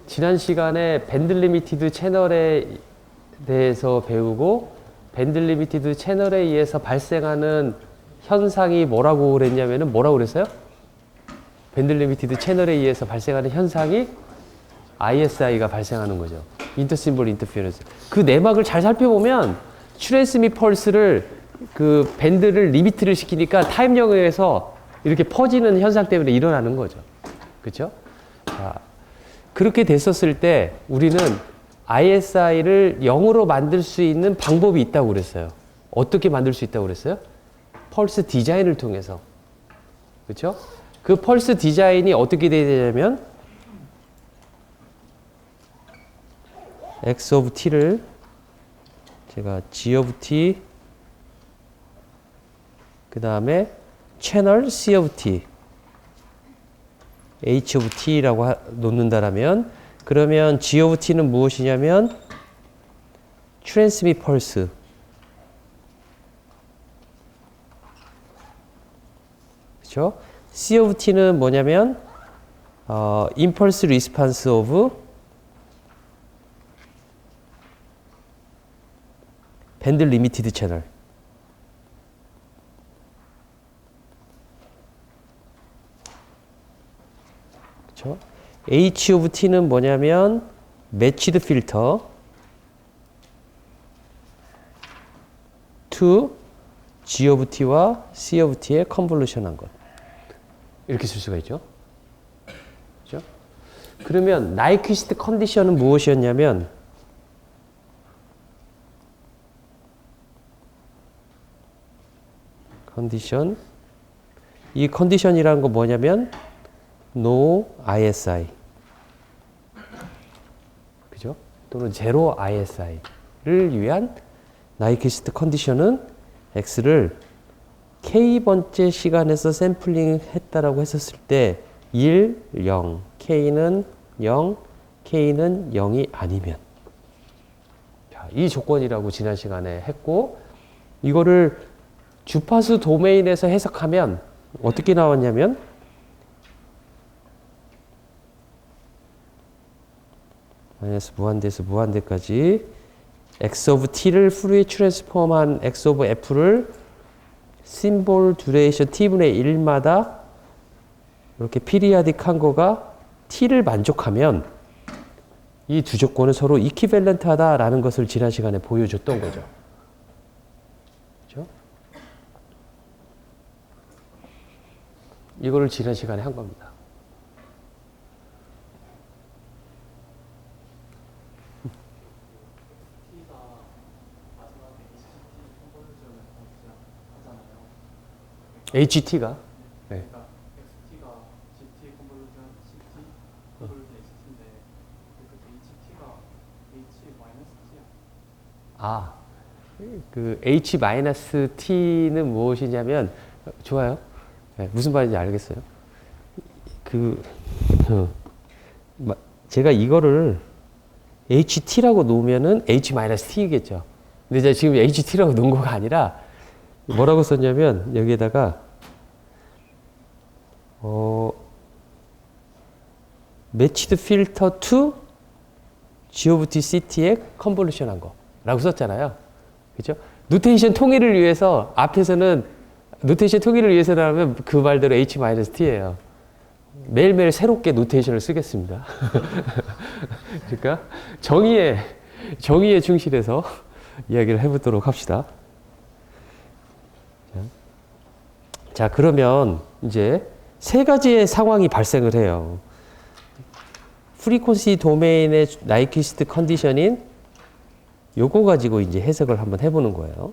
지난 시간에 밴드 리미티드 채널에 대해서 배우고 밴드 리미티드 채널에 의해서 발생하는 현상이 뭐라고 그랬냐면은 뭐라고 그랬어요? 밴드 리미티드 채널에 의해서 발생하는 현상이 ISI가 발생하는 거죠. 인터심볼 인터피어런스. 그 내막을 잘 살펴보면 트랜스밋 펄스를 그 밴드를 리미트를 시키니까 타임령에 의해서 이렇게 퍼지는 현상 때문에 일어나는 거죠. 그렇죠? 자, 그렇게 됐었을 때 우리는 ISI를 0으로 만들 수 있는 방법이 있다고 그랬어요. 어떻게 만들 수 있다고 그랬어요? 펄스 디자인을 통해서. 그렇죠? 그 펄스 디자인이 어떻게 돼야 되냐면 X of T를 제가 G of T 그 다음에 채널 C of T H of T라고 놓는다라면 그러면 G of T는 무엇이냐면 트랜스밋 펄스 그렇죠? C of T는 뭐냐면 impulse response of 밴드 리미티드 채널 그렇죠? H of T는 뭐냐면 매치드 필터 to G of T와 C of T의 컨볼루션한 것. 이렇게 쓸 수가 있죠. 그렇죠? 그러면 나이퀴스트 컨디션은 무엇이었냐면 컨디션 이 컨디션이라는 건 뭐냐면 no ISI 그죠? 또는 제로 ISI를 위한 나이퀴스트 컨디션은 X를 K번째 시간에서 샘플링 했다라고 했었을 때 1, 0, K는 0, K는 0이 아니면 자, 이 조건이라고 지난 시간에 했고 이거를 주파수 도메인에서 해석하면 어떻게 나왔냐면 마이너스 무한대에서 무한대까지 X of T를 프루에 트랜스폼한 X of F를 심볼 듀레이션 T분의 1마다 이렇게 피리아딕한 거가 T를 만족하면 이 두 조건은 서로 이퀴밸런트하다라는 것을 지난 시간에 보여줬던 거죠. 그렇죠? 이거를 지난 시간에 한 겁니다. HT가 네. 그러니까 XT가 GT 컨볼루션 CT 컨볼루션 XT인데 그 HT-T야. 그 H-T는 무엇이냐면 좋아요. 네, 무슨 말인지 알겠어요. 제가 이거를 HT라고 놓으면은 H-T겠죠. 근데 제가 지금 HT라고 놓은 거가 아니라 뭐라고 썼냐면 여기에다가 매치드 필터 to G of T CT의 컨볼루션 한 거라고 썼잖아요. 그죠? 노테이션 통일을 위해서 앞에서는 노테이션 통일을 위해서라면 그 말대로 H-T예요. 매일매일 새롭게 노테이션을 쓰겠습니다. 그러니까 정의에 충실해서 이야기를 해보도록 합시다. 자, 그러면 이제 세 가지의 상황이 발생을 해요. 프리퀀시 도메인의 나이퀴스트 컨디션인 요거 가지고 이제 해석을 한번 해보는 거예요.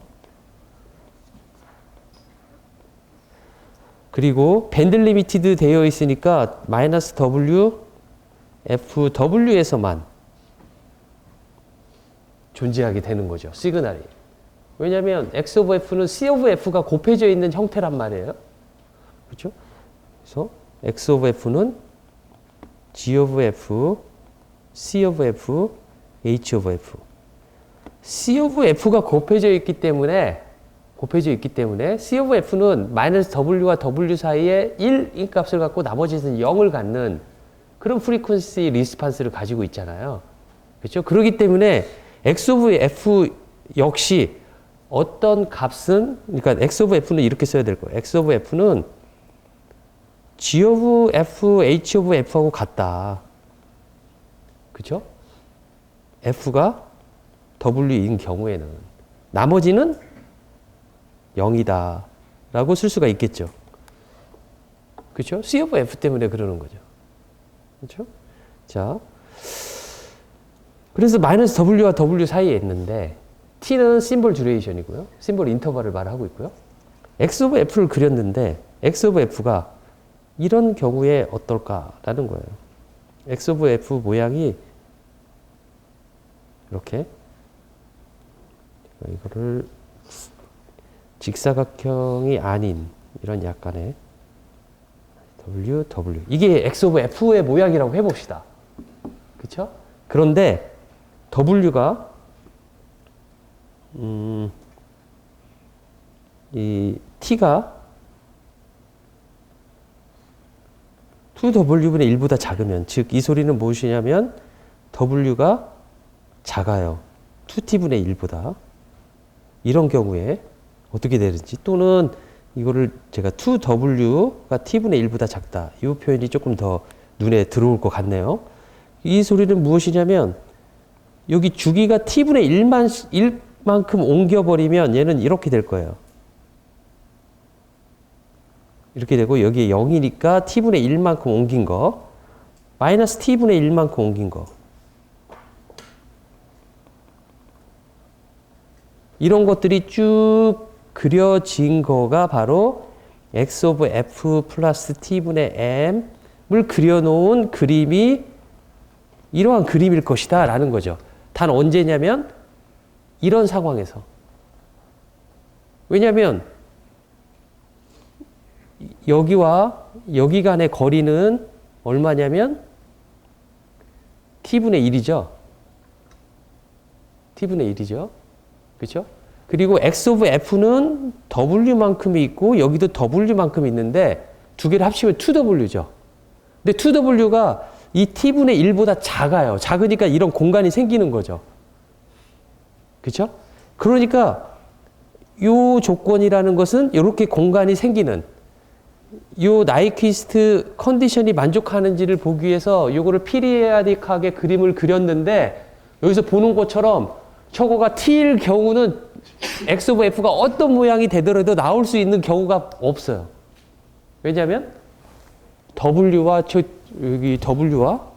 그리고 밴드 리미티드 되어 있으니까 마이너스 W, FW에서만 존재하게 되는 거죠. 시그널이. 왜냐하면 X of F는 C of F가 곱해져 있는 형태란 말이에요. 그렇죠? 그래서 X of F는 G of F, C of F, H of F. C of F가 곱해져 있기 때문에 C of F는 마이너스 W와 W 사이에 1인 값을 갖고 나머지는 0을 갖는 그런 프리퀀시 리스판스를 가지고 있잖아요. 그렇죠? 그렇기 때문에 x of f 역시 어떤 값은, 그러니까 x of f는 이렇게 써야 될 거예요. x of f는 g of f, h of f하고 같다. 그렇죠? f가 w인 경우에는 나머지는 0이다 라고 쓸 수가 있겠죠. 그렇죠? c of f 때문에 그러는 거죠. 그렇죠? 자, 그래서 마이너스 w와 w 사이에 있는데 t는 심볼 듀레이션이고요. 심볼 인터벌을 말하고 있고요. x of f를 그렸는데 x of f가 이런 경우에 어떨까라는 거예요. x of f 모양이 이렇게, 이거를 직사각형이 아닌 이런 약간의 w, w. 이게 x of f의 모양이라고 해봅시다. 그쵸? 그런데 w가 이 t가 2w분의 1보다 작으면, 즉 이 소리는 무엇이냐면 w가 작아요. 2t분의 1보다. 이런 경우에 어떻게 되는지, 또는 이거를 제가 2w가 t분의 1보다 작다. 이 표현이 조금 더 눈에 들어올 것 같네요. 이 소리는 무엇이냐면 여기 주기가 t분의 1만큼 옮겨버리면 얘는 이렇게 될 거예요. 이렇게 되고 여기에 0이니까 t분의 1만큼 옮긴 거, 마이너스 t분의 1만큼 옮긴 거. 이런 것들이 쭉 그려진 거가 바로 x of f 플러스 t분의 m을 그려놓은 그림이 이러한 그림일 것이다 라는 거죠. 단 언제냐면 이런 상황에서. 왜냐하면 여기와 여기 간의 거리는 얼마냐면 t분의 1이죠. t분의 1이죠. 그렇죠? 그리고 x of f는 w만큼이 있고 여기도 w만큼 있는데 두 개를 합치면 2w죠. 근데 2w가 이 t분의 1보다 작아요. 작으니까 이런 공간이 생기는 거죠. 그렇죠? 그러니까 이 조건이라는 것은 이렇게 공간이 생기는, 이 나이퀴스트 컨디션이 만족하는지를 보기 위해서 이거를 피리아딕하게 그림을 그렸는데 여기서 보는 것처럼 저거가 t일 경우는 x of f가 어떤 모양이 되더라도 나올 수 있는 경우가 없어요. 왜냐하면 w와 여기 w와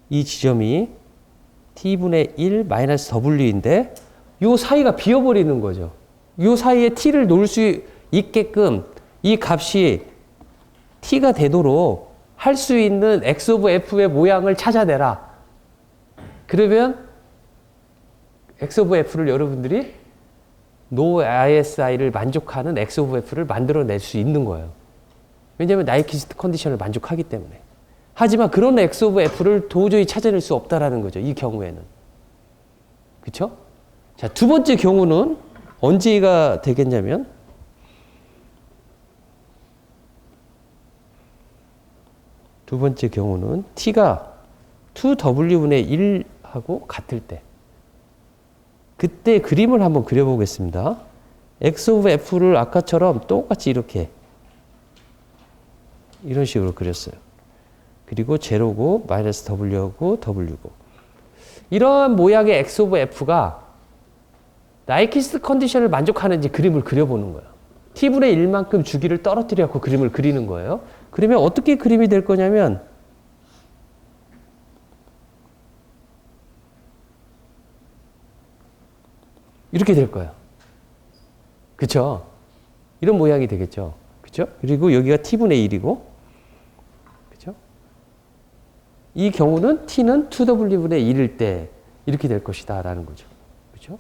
이 지점이 t분의 1 마이너스 w인데 이 사이가 비어버리는 거죠. 이 사이에 t를 놓을 수 있게끔 이 값이 t가 되도록 할 수 있는 x of f의 모양을 찾아내라. 그러면 x of f를 여러분들이 no ISI를 만족하는 x of f를 만들어낼 수 있는 거예요. 왜냐하면 나이키스트 컨디션을 만족하기 때문에. 하지만 그런 x of f를 도저히 찾아낼 수 없다라는 거죠. 이 경우에는. 그렇죠? 자, 두 번째 경우는 언제가 되겠냐면 두 번째 경우는 t가 2w분의 1하고 같을 때, 그때 그림을 한번 그려보겠습니다. x of f를 아까처럼 똑같이 이렇게 이런 식으로 그렸어요. 그리고 제로고 마이너스 w고 w고 이러한 모양의 x of f가 나이키스트 컨디션을 만족하는지 그림을 그려보는 거예요. t분의 1만큼 주기를 떨어뜨려서 그림을 그리는 거예요. 그러면 어떻게 그림이 될 거냐면 이렇게 될 거예요. 그쵸? 이런 모양이 되겠죠. 그쵸? 그리고 여기가 t분의 1이고, 그쵸? 이 경우는 t는 2w분의 1일 때 이렇게 될 것이다 라는 거죠. 그쵸?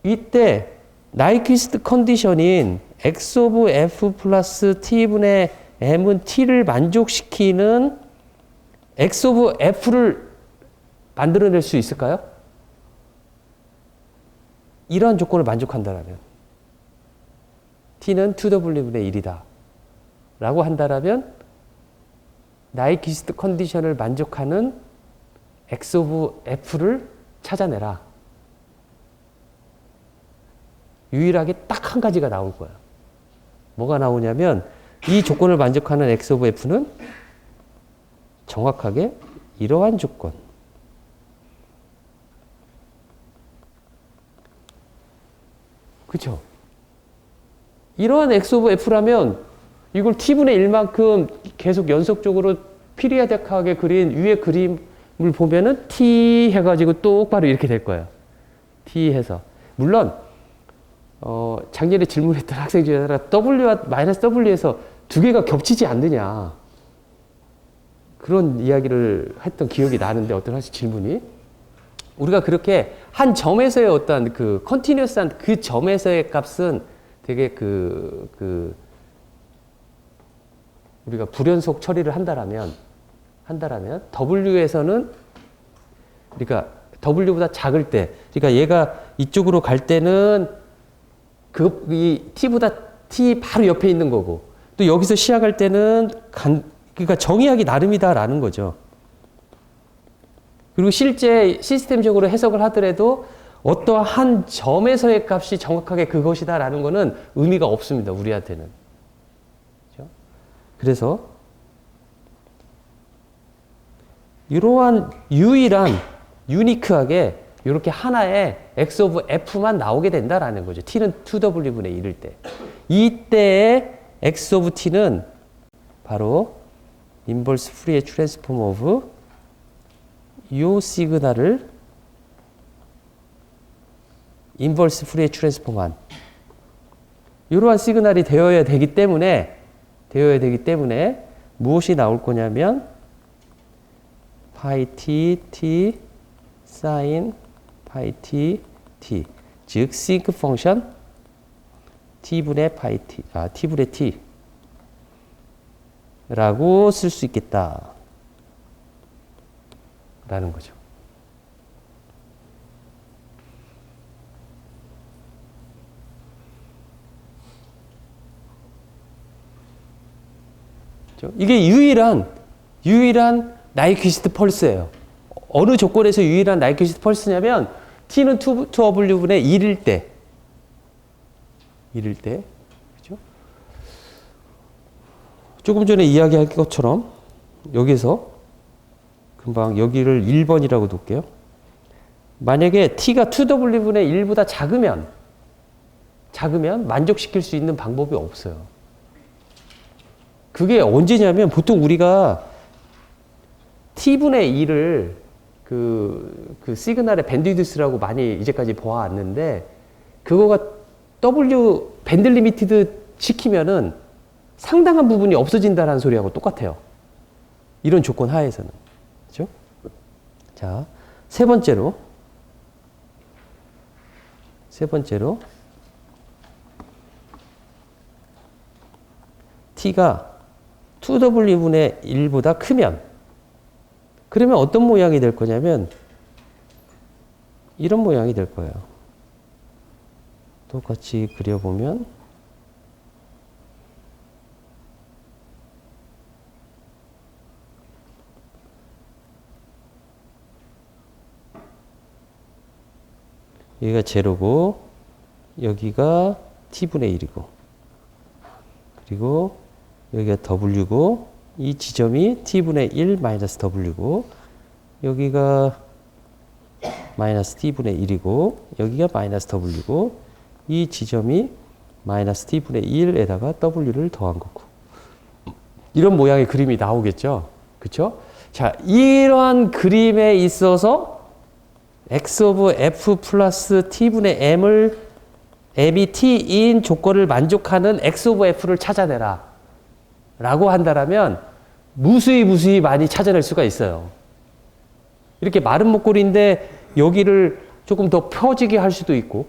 이때 나이퀴스트 컨디션인 x of f 플러스 t분의 m은 t를 만족시키는 x of f를 만들어낼 수 있을까요? 이러한 조건을 만족한다면 t는 2w분의 1이다 라고 한다라면 나이퀴스트 컨디션을 만족하는 X 오브 F를 찾아내라. 유일하게 딱 한 가지가 나올 거야. 뭐가 나오냐면 이 조건을 만족하는 X 오브 F는 정확하게 이러한 조건. 그쵸? 이러한 X 오브 F라면 이걸 T분의 1만큼 계속 연속적으로 피리아딕하게 그린 위의 그림을 보면은 T 해가지고 똑바로 이렇게 될 거예요. T 해서. 물론, 작년에 질문했던 학생 중에 하나가 W와 마이너스 W에서 두 개가 겹치지 않느냐. 그런 이야기를 했던 기억이 나는데 어떤 학생 질문이. 우리가 그렇게 한 점에서의 어떤 그 컨티뉴어스한 그 점에서의 값은 되게 우리가 불연속 처리를 한다라면 W에서는 그러니까 W보다 작을 때 그러니까 얘가 이쪽으로 갈 때는 이 T보다 T 바로 옆에 있는 거고 또 여기서 시작할 때는 그러니까 정의하기 나름이다라는 거죠. 그리고 실제 시스템적으로 해석을 하더라도 어떠한 점에서의 값이 정확하게 그것이다라는 거는 의미가 없습니다. 우리한테는. 그렇죠? 그래서 이러한 유일한 유니크하게 이렇게 하나의 X 오브 F만 나오게 된다라는 거죠. T는 2W분의 1일 때. 이때의 X 오브 T는 바로 인버스 프리의 트랜스폼 오브 요 시그널을 인버스 프리의 트랜스폼한 이러한 시그널이 되어야 되기 때문에 무엇이 나올 거냐면 파이 t t 사인 파이 t t 즉 싱크 펑션 t분의 파이 t t분의 t 라고 쓸 수 있겠다 라는 거죠. 이게 유일한 나이퀴스트 펄스예요. 어느 조건에서 유일한 나이퀴스트 펄스냐면 T는 2W분의 1일 때. 그죠? 조금 전에 이야기할 것처럼 여기서 금방 여기를 1번이라고 놓을게요. 만약에 T가 2W분의 1보다 작으면 만족시킬 수 있는 방법이 없어요. 그게 언제냐면 보통 우리가 T분의 1을 그 시그널의 밴드위드스라고 많이 이제까지 보아왔는데 그거가 W 밴드 리미티드 시키면은 상당한 부분이 없어진다는 소리하고 똑같아요. 이런 조건 하에서는. 그죠? 자, 세 번째로 T가 2W분의 1보다 크면 그러면 어떤 모양이 될 거냐면 이런 모양이 될 거예요. 똑같이 그려보면 여기가 제로고 여기가 t분의 1이고 그리고 여기가 w고 이 지점이 t분의 1 마이너스 w고 여기가 마이너스 t분의 1이고 여기가 마이너스 w고 이 지점이 마이너스 t분의 1에다가 w를 더한 거고 이런 모양의 그림이 나오겠죠. 그렇죠? 자, 이러한 그림에 있어서 x 오브 f 플러스 t분의 m이 t인 조건을 만족하는 x 오브 f를 찾아내라 라고 한다라면 무수히 많이 찾아낼 수가 있어요. 이렇게 마른 목걸이인데 여기를 조금 더 펴지게 할 수도 있고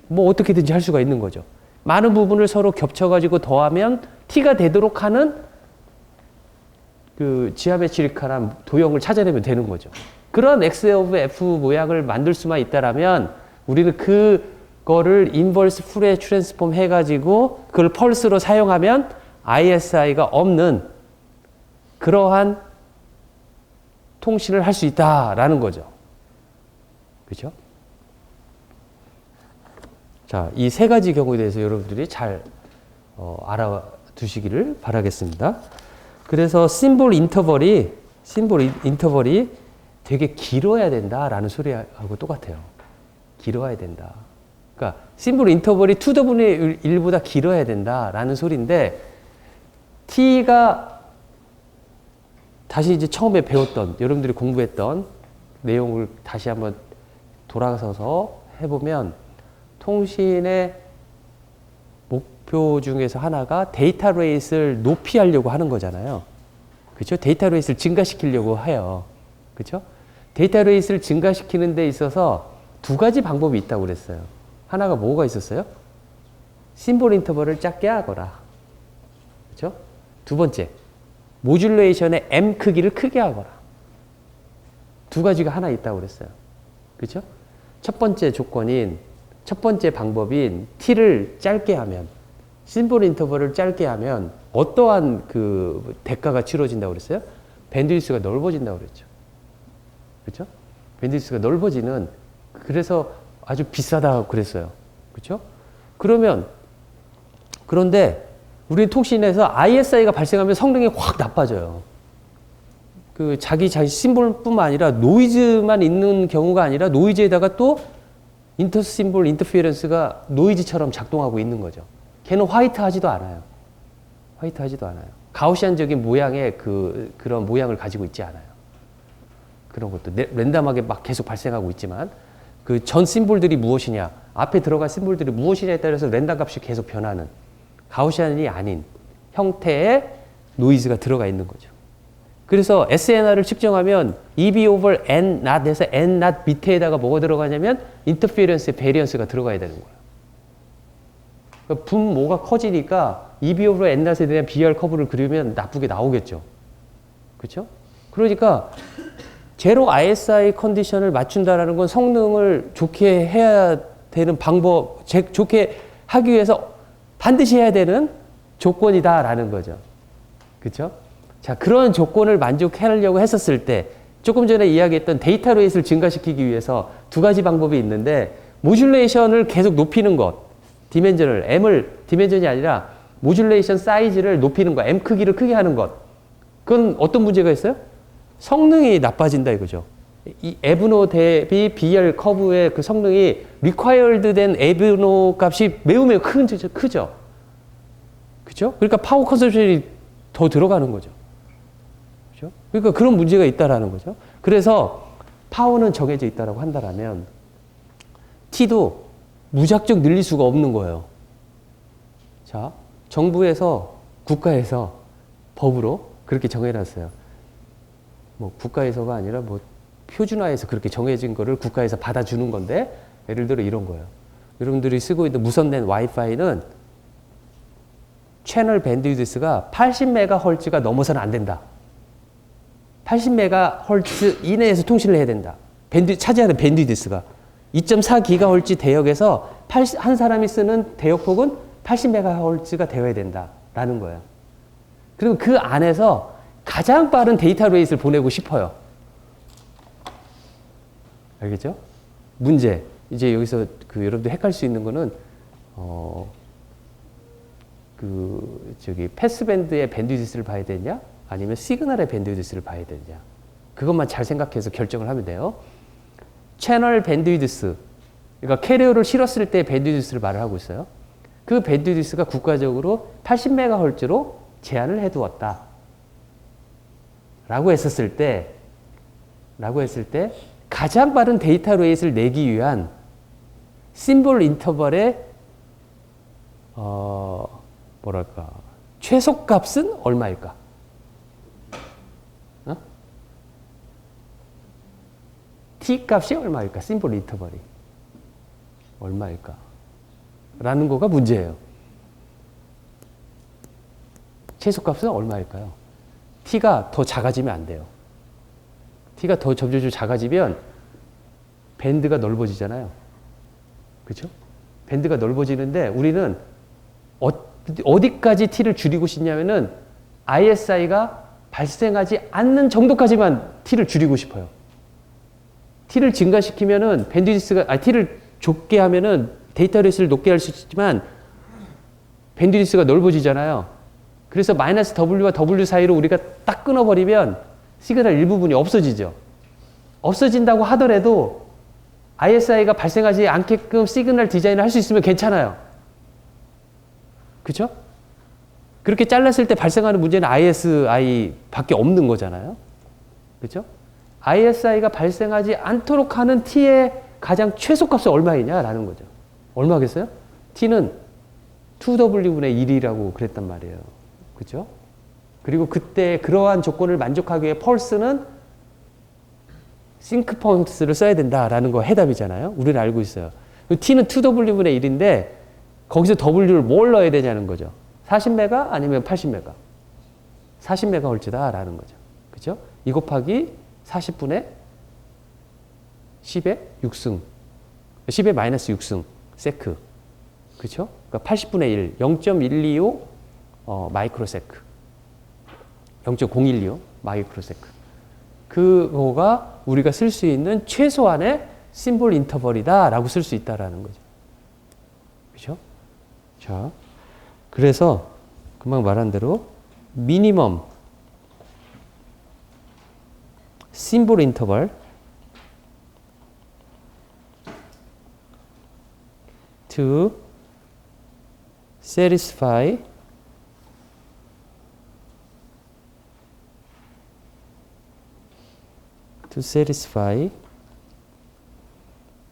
뭐 어떻게든지 할 수가 있는 거죠. 많은 부분을 서로 겹쳐가지고 더하면 t가 되도록 하는 그 지하메트리컬한 도형을 찾아내면 되는 거죠. 그런 x 오브 f 모양을 만들 수만 있다라면 우리는 그거를 인버스 풀에 트랜스폼 해가지고 그걸 펄스로 사용하면 ISI가 없는 그러한 통신을 할 수 있다라는 거죠. 그렇죠? 자, 이 세 가지 경우에 대해서 여러분들이 잘 알아두시기를 바라겠습니다. 그래서 심볼 인터벌이 되게 길어야 된다라는 소리하고 똑같아요. 길어야 된다. 그러니까 심볼 인터벌이 to the 분의 1보다 길어야 된다라는 소리인데 t가 다시 이제 처음에 배웠던 여러분들이 공부했던 내용을 다시 한번 돌아서서 해보면 통신의 목표 중에서 하나가 데이터 레이스를 높이 하려고 하는 거잖아요. 그렇죠? 데이터 레이스를 증가시키려고 해요. 그렇죠? 데이터 레이스를 증가시키는 데 있어서 두 가지 방법이 있다고 그랬어요. 하나가 뭐가 있었어요? 심볼 인터벌을 작게 하거라. 그렇죠? 두 번째, 모듈레이션의 M 크기를 크게 하거라. 두 가지가 하나 있다고 그랬어요. 그렇죠? 첫 번째 방법인 t를 짧게 하면, 심볼 인터벌을 짧게 하면 어떠한 그 대가가 치러진다고 그랬어요? 밴드위스가 넓어진다고 그랬죠. 그렇죠? 밴드위스가 넓어지는, 그래서 아주 비싸다고 그랬어요. 그렇죠? 그런데 우리 통신에서 ISI가 발생하면 성능이 확 나빠져요. 그 자기 심볼뿐만 아니라 노이즈만 있는 경우가 아니라 노이즈에다가 또 인터심볼 인터피어런스가 노이즈처럼 작동하고 있는 거죠. 걔는 화이트하지도 않아요. 가우시안적인 모양의 그런 모양을 가지고 있지 않아요. 그런 것도 랜덤하게 막 계속 발생하고 있지만 그 전 심볼들이 무엇이냐, 앞에 들어갈 심볼들이 무엇이냐에 따라서 랜덤 값이 계속 변하는 가우시안이 아닌 형태의 노이즈가 들어가 있는 거죠. 그래서 SNR을 측정하면 EB over N not에서 N not 밑에다가 뭐가 들어가냐면 인터피어런스의 베리언스가 들어가야 되는 거예요. 그러니까 분모가 커지니까 EB over N not에 대한 BR 커브를 그리면 나쁘게 나오겠죠. 그렇죠? 그러니까 제로 ISI 컨디션을 맞춘다라는 건 성능을 좋게 해야 되는 방법, 좋게 하기 위해서 반드시 해야 되는 조건이다라는 거죠. 그렇죠? 자, 그런 조건을 만족하려고 했었을 때 조금 전에 이야기했던 데이터 레이스를 증가시키기 위해서 두 가지 방법이 있는데 모듈레이션을 계속 높이는 것, 디멘전이 아니라 모듈레이션 사이즈를 높이는 것, M 크기를 크게 하는 것. 그건 어떤 문제가 있어요? 성능이 나빠진다 이거죠. 이 에브노 대비 BR 커브의 그 성능이 required 된 에브노 값이 매우 크죠. 그죠? 그러니까 파워 컨섬션이 더 들어가는 거죠. 그죠? 그러니까 그런 문제가 있다라는 거죠. 그래서 파워는 정해져 있다라고 한다라면 T도 무작정 늘릴 수가 없는 거예요. 자, 정부에서 국가에서 법으로 그렇게 정해놨어요. 뭐 국가에서가 아니라 뭐 표준화해서 그렇게 정해진 거를 국가에서 받아주는 건데 예를 들어 이런 거예요. 여러분들이 쓰고 있는 무선된 와이파이는 채널 밴드위드스가 80MHz가 넘어서는 안 된다. 80MHz 이내에서 통신을 해야 된다. 차지하는 밴드위드스가 2.4GHz 대역에서 한 사람이 쓰는 대역폭은 80MHz가 되어야 된다라는 거예요. 그리고 그 안에서 가장 빠른 데이터 레이스를 보내고 싶어요. 알겠죠? 문제. 이제 여기서 여러분들 헷갈릴 수 있는 거는, 패스밴드의 밴드위드스를 봐야 되냐? 아니면 시그널의 밴드위드스를 봐야 되냐? 그것만 잘 생각해서 결정을 하면 돼요. 채널 밴드위드스. 그러니까 캐리어를 실었을 때 밴드위드스를 말을 하고 있어요. 그 밴드위드스가 국가적으로 80MHz로 제한을 해두었다. 라고 했을 때 가장 빠른 데이터 레이스를 내기 위한 심볼 인터벌의 최소값은 얼마일까? T 값이 얼마일까? 심볼 인터벌이 얼마일까? 라는 거가 문제예요. 최소값은 얼마일까요? T가 더 작아지면 안 돼요. T가 더 점점 작아지면 밴드가 넓어지잖아요. 그렇죠? 밴드가 넓어지는데 우리는 어디까지 t를 줄이고 싶냐면은 ISI가 발생하지 않는 정도까지만 t를 줄이고 싶어요. t를 증가시키면은 t를 좁게 하면은 데이터 레이스를 높게 할 수 있지만 밴드위스가 넓어지잖아요. 그래서 마이너스 W와 W 사이로 우리가 딱 끊어버리면 시그널 일부분이 없어지죠. 없어진다고 하더라도 ISI가 발생하지 않게끔 시그널 디자인을 할 수 있으면 괜찮아요. 그죠? 그렇게 잘랐을 때 발생하는 문제는 ISI 밖에 없는 거잖아요. 그죠? ISI가 발생하지 않도록 하는 T의 가장 최소값은 얼마이냐라는 거죠. 얼마겠어요? T는 2W분의 1이라고 그랬단 말이에요. 그죠? 그리고 그때 그러한 조건을 만족하기 위해 펄스는 싱크 펄스를 써야 된다라는 거 해답이잖아요. 우리는 알고 있어요. T는 2W분의 1인데 거기서 W를 뭘 넣어야 되냐는 거죠. 40메가 아니면 80메가. 40메가홀츠다라는 거죠. 그죠? 2 곱하기 40분의 10의 6승. 10의 마이너스 6승. 세크. 그죠? 그러니까 80분의 1. 0.125 마이크로세크. 0.0125 마이크로세크. 그거가 우리가 쓸 수 있는 최소한의 심볼 인터벌이다라고 쓸 수 있다라는 거죠. 그죠? 자, 그래서 금방 말한 대로 미니멈 심볼 인터벌 to satisfy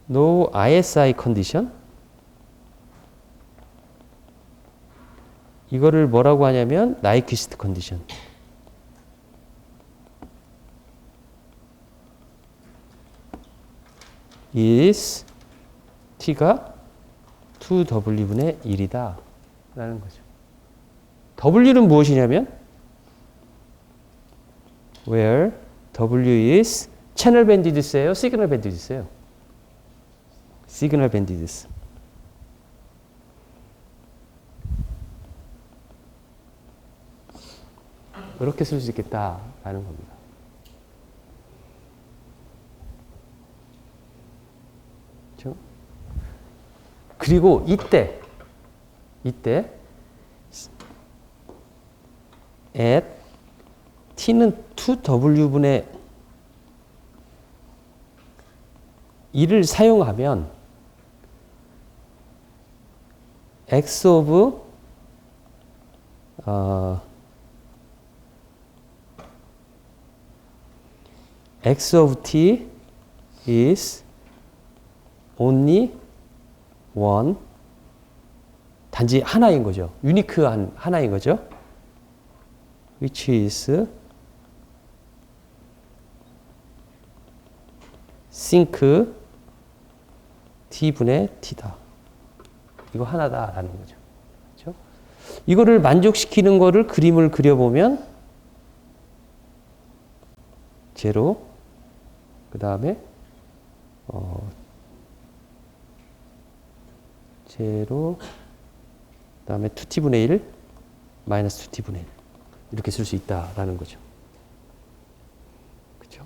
no ISI condition. 이거를 뭐라고 하냐면 나이퀴스트 컨디션. is t가 2w분의 1이다 라는 거죠. w는 무엇이냐면 where w is 채널 밴디디스예요, 시그널 밴디디스예요? 시그널 밴디디스. 이렇게 쓸 수 있겠다라는 겁니다. 그렇죠? 그리고 이때 at t는 2w분의 1을 사용하면 x of x of t is only one. 단지 하나인 거죠. 유니크한 하나인 거죠. which is sync t분의 t다. 이거 하나다라는 거죠. 그렇죠? 이거를 만족시키는 거를 그림을 그려보면 제로, 그 다음에 제로, 그 다음에 2t분의 1, 마이너스 2t분의 1 이렇게 쓸 수 있다라는 거죠. 그렇죠?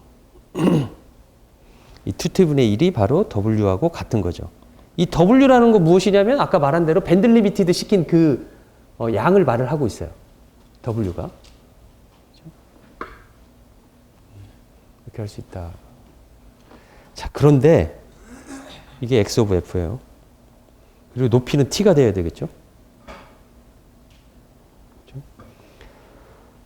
이 2t분의 1이 바로 w하고 같은 거죠. 이 w라는 거 무엇이냐면 아까 말한 대로 밴드 리미티드 시킨 그 양을 말을 하고 있어요. w가. 이렇게 할 수 있다. 자, 그런데 이게 x of f예요. 그리고 높이는 t가 돼야 되겠죠.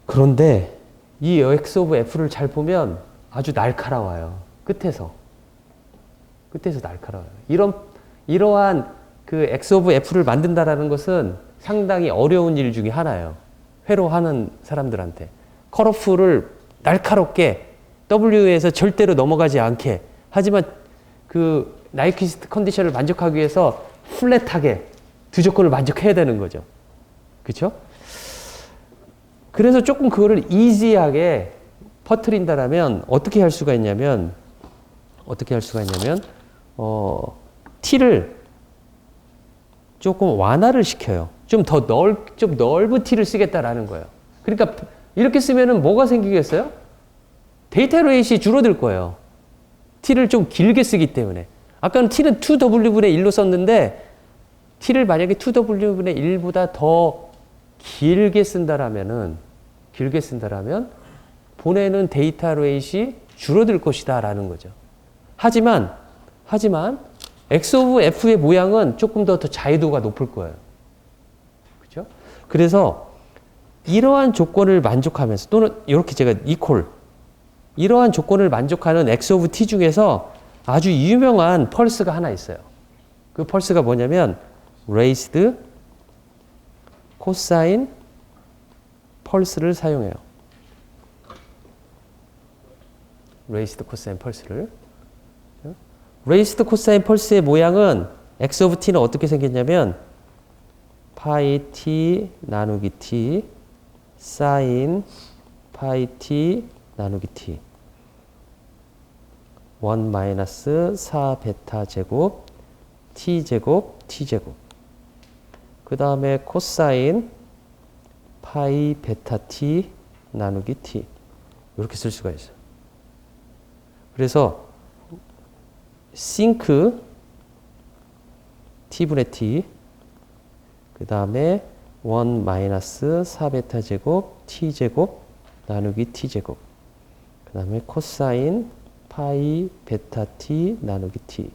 그런데 이 x of f를 잘 보면 아주 날카로워요. 끝에서 날카로워요. 이러한 그 x of f를 만든다라는 것은 상당히 어려운 일 중에 하나예요. 회로 하는 사람들한테. 컷오프를 날카롭게 W에서 절대로 넘어가지 않게. 하지만 그 나이퀴스트 컨디션을 만족하기 위해서 플랫하게 두 조건을 만족해야 되는 거죠. 그렇죠? 그래서 조금 그거를 이지하게 퍼뜨린다라면 어떻게 할 수가 있냐면 t를 조금 완화를 시켜요. 좀 넓은 t를 쓰겠다라는 거예요. 그러니까 이렇게 쓰면은 뭐가 생기겠어요? 데이터 레이시 줄어들 거예요. t를 좀 길게 쓰기 때문에. 아까는 t는 2w분의 1로 썼는데 t를 만약에 2w분의 1보다 더 길게 쓴다라면 보내는 데이터 레이시 줄어들 것이다라는 거죠. 하지만 x of f의 모양은 조금 더 자유도가 높을 거예요. 그렇죠? 그래서 이러한 조건을 만족하면서 또는 이렇게 제가 이러한 조건을 만족하는 x of t 중에서 아주 유명한 펄스가 하나 있어요. 그 펄스가 뭐냐면 raised cosine 펄스를 사용해요. raised cosine 펄스를. raised cosine 펄스의 모양은 x of t는 어떻게 생겼냐면 파이 t 나누기 t sin 파이 t 나누기 t 1 마이너스 4 베타 제곱 t 제곱 t 제곱 그 다음에 코사인 파이 베타 t 나누기 t 이렇게 쓸 수가 있어요. 그래서 싱크 t분의 t 그 다음에 1 마이너스 4 베타 제곱 t 제곱 나누기 t 제곱 그 다음에 코사인 파이 베타 t 나누기 t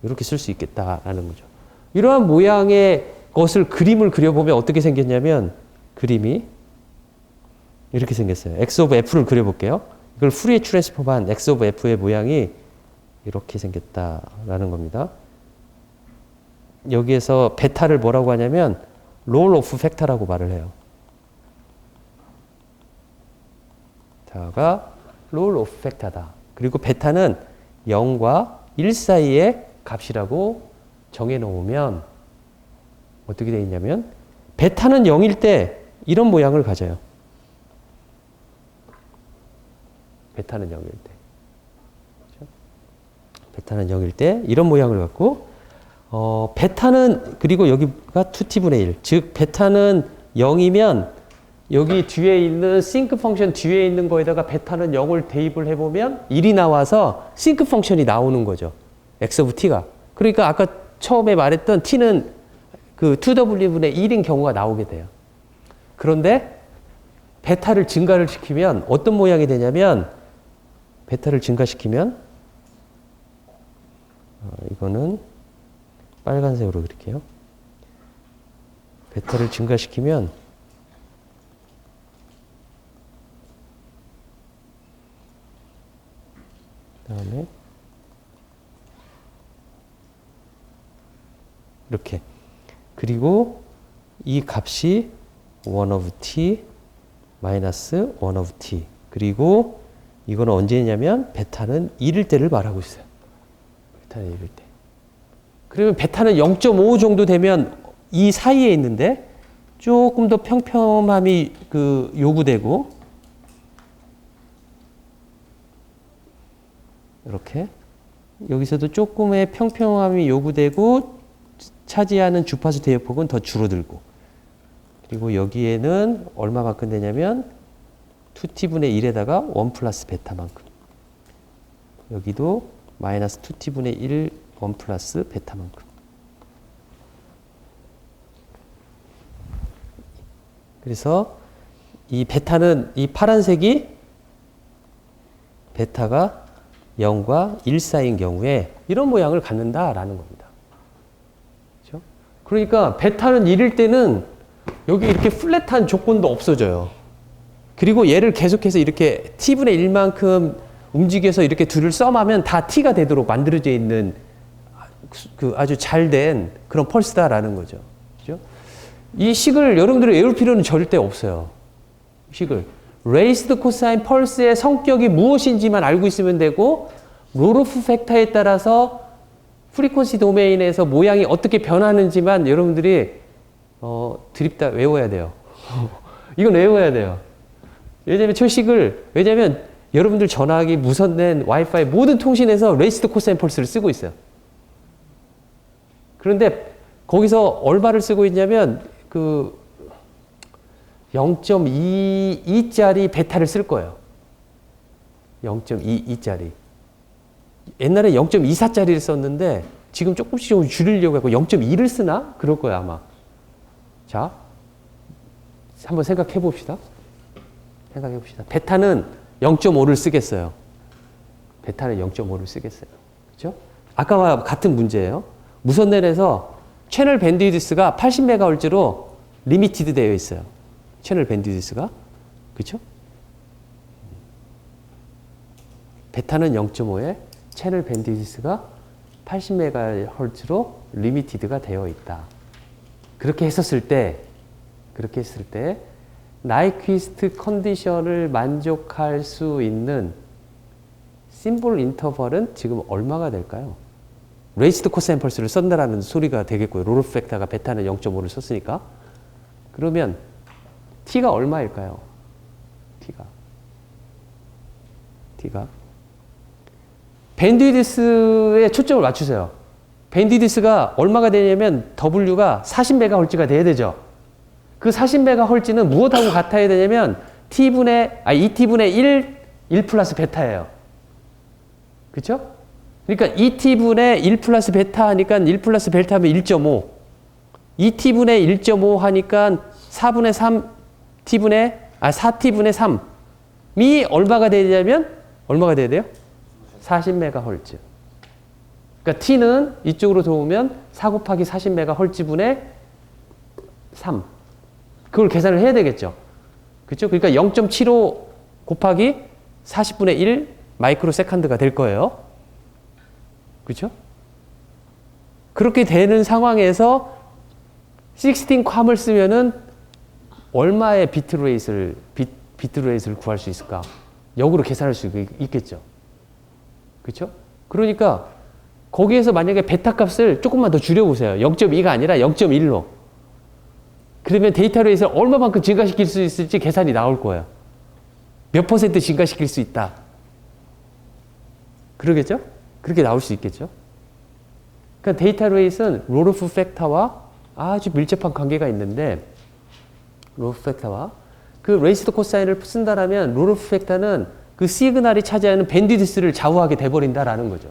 이렇게 쓸 수 있겠다라는 거죠. 이러한 모양의 것을 그림을 그려보면 어떻게 생겼냐면 그림이 이렇게 생겼어요. x of f를 그려볼게요. 이걸 푸리에 트랜스폼한 x of f의 모양이 이렇게 생겼다라는 겁니다. 여기에서 베타를 뭐라고 하냐면 롤 오프 팩터라고 말을 해요. 베타가 롤 오프 팩터다. 그리고 베타는 0과 1 사이의 값이라고 정해놓으면 어떻게 되어 있냐면 베타는 0일 때 이런 모양을 가져요. 베타는 0일 때. 그렇죠? 베타는 0일 때 이런 모양을 갖고 베타는 그리고 여기가 2t분의 1. 즉 베타는 0이면 여기 뒤에 있는 싱크 펑션 뒤에 있는 거에다가 베타는 0을 대입을 해보면 1이 나와서 싱크 펑션이 나오는 거죠. x of t가. 그러니까 아까 처음에 말했던 t는 그 2w분의 1인 경우가 나오게 돼요. 그런데 베타를 증가를 시키면 어떤 모양이 되냐면 베타를 증가시키면 이거는 빨간색으로 그릴게요. 베타를 증가시키면 그다음에 이렇게 그리고 이 값이 1 of t 마이너스 1 of t 그리고 이거는 언제냐면 베타는 1일 때를 말하고 있어요. 베타는 1일 때. 그러면 베타는 0.5 정도 되면 이 사이에 있는데 조금 더 평평함이 요구되고 이렇게 여기서도 조금의 평평함이 요구되고 차지하는 주파수 대역폭은 더 줄어들고 그리고 여기에는 얼마만큼 되냐면 2t분의 1에다가 1 플러스 베타만큼 여기도 마이너스 2t분의 1 1 플러스 베타만큼 그래서 이 베타는 이 파란색이 베타가 0과 1 사이인 경우에 이런 모양을 갖는다라는 겁니다. 그렇죠? 그러니까 베타는 1일 때는 여기 이렇게 플랫한 조건도 없어져요. 그리고 얘를 계속해서 이렇게 t분의 1만큼 움직여서 이렇게 둘을 썸하면 다 t가 되도록 만들어져 있는 아주 잘된 그런 펄스다라는 거죠. 그렇죠? 이 식을 여러분들이 외울 필요는 절대 없어요. 식을. 레이스드 코사인 펄스의 성격이 무엇인지만 알고 있으면 되고 롤오프 팩터에 따라서 프리퀀시 도메인에서 모양이 어떻게 변하는지만 여러분들이 드립다 외워야 돼요. 이건 외워야 돼요. 왜냐면 여러분들 전화기, 무선된 와이파이 모든 통신에서 레이스드 코사인 펄스를 쓰고 있어요. 그런데 거기서 얼마를 쓰고 있냐면 그 0.22짜리 베타를 쓸 거예요. 0.22짜리. 옛날에 0.24짜리를 썼는데 지금 조금씩 좀 줄이려고 하고 0.2를 쓰나? 그럴 거야 아마. 자, 한번 생각해 봅시다. 생각해 봅시다. 베타는 0.5를 쓰겠어요. 베타는 0.5를 쓰겠어요. 그렇죠? 아까와 같은 문제예요. 무선랜에서 채널 밴드위드스가 80MHz로 리미티드 되어 있어요. 채널 밴드위드스가. 그렇죠? 베타는 0.5에 채널 밴드위드스가 80MHz로 리미티드가 되어 있다. 그렇게 했을 때 나이퀴스트 컨디션을 만족할 수 있는 심볼 인터벌은 지금 얼마가 될까요? 레이스드 코사인 펄스를 썼다라는 소리가 되겠고요. 롤 오프 팩터가 베타는 0.5를 썼으니까. 그러면 t가 얼마일까요? t가 밴드위드스에 초점을 맞추세요. 밴드위드스가 얼마가 되냐면 W가 40MHz가 돼야 되죠. 그 40MHz는 무엇하고 같아야 되냐면 ET분의 1 플러스 베타예요. 그렇죠? 그러니까 ET분의 1 플러스 베타 하니까 1 플러스 베타 하면 1.5. ET분의 1.5 하니까 4분의 3 4T분의 3이 얼마가 되냐면 얼마가 돼야 돼요? 40MHz. 그러니까 T는 이쪽으로 들어오면 4 곱하기 40MHz분의 3. 그걸 계산을 해야 되겠죠. 그렇죠? 그러니까 0.75 곱하기 40분의 1 마이크로 세컨드가 될 거예요. 그렇죠? 그렇게 되는 상황에서 16컴을 쓰면은 얼마의 비트레이트를 구할 수 있을까? 역으로 계산할 수 있겠죠. 그렇죠? 그러니까 거기에서 만약에 베타 값을 조금만 더 줄여보세요. 0.2가 아니라 0.1로. 그러면 데이터 레이스를 얼마만큼 증가시킬 수 있을지 계산이 나올 거예요. 몇 퍼센트 증가시킬 수 있다. 그러겠죠? 그렇게 나올 수 있겠죠? 그러니까 데이터 레이스는 롤 오프 팩터와 아주 밀접한 관계가 있는데 롤 오프 팩터와 그 레이스드 코사인을 쓴다라면 롤 오프 팩터는 그 시그널이 차지하는 밴드위드스를 좌우하게 돼버린다라는 거죠.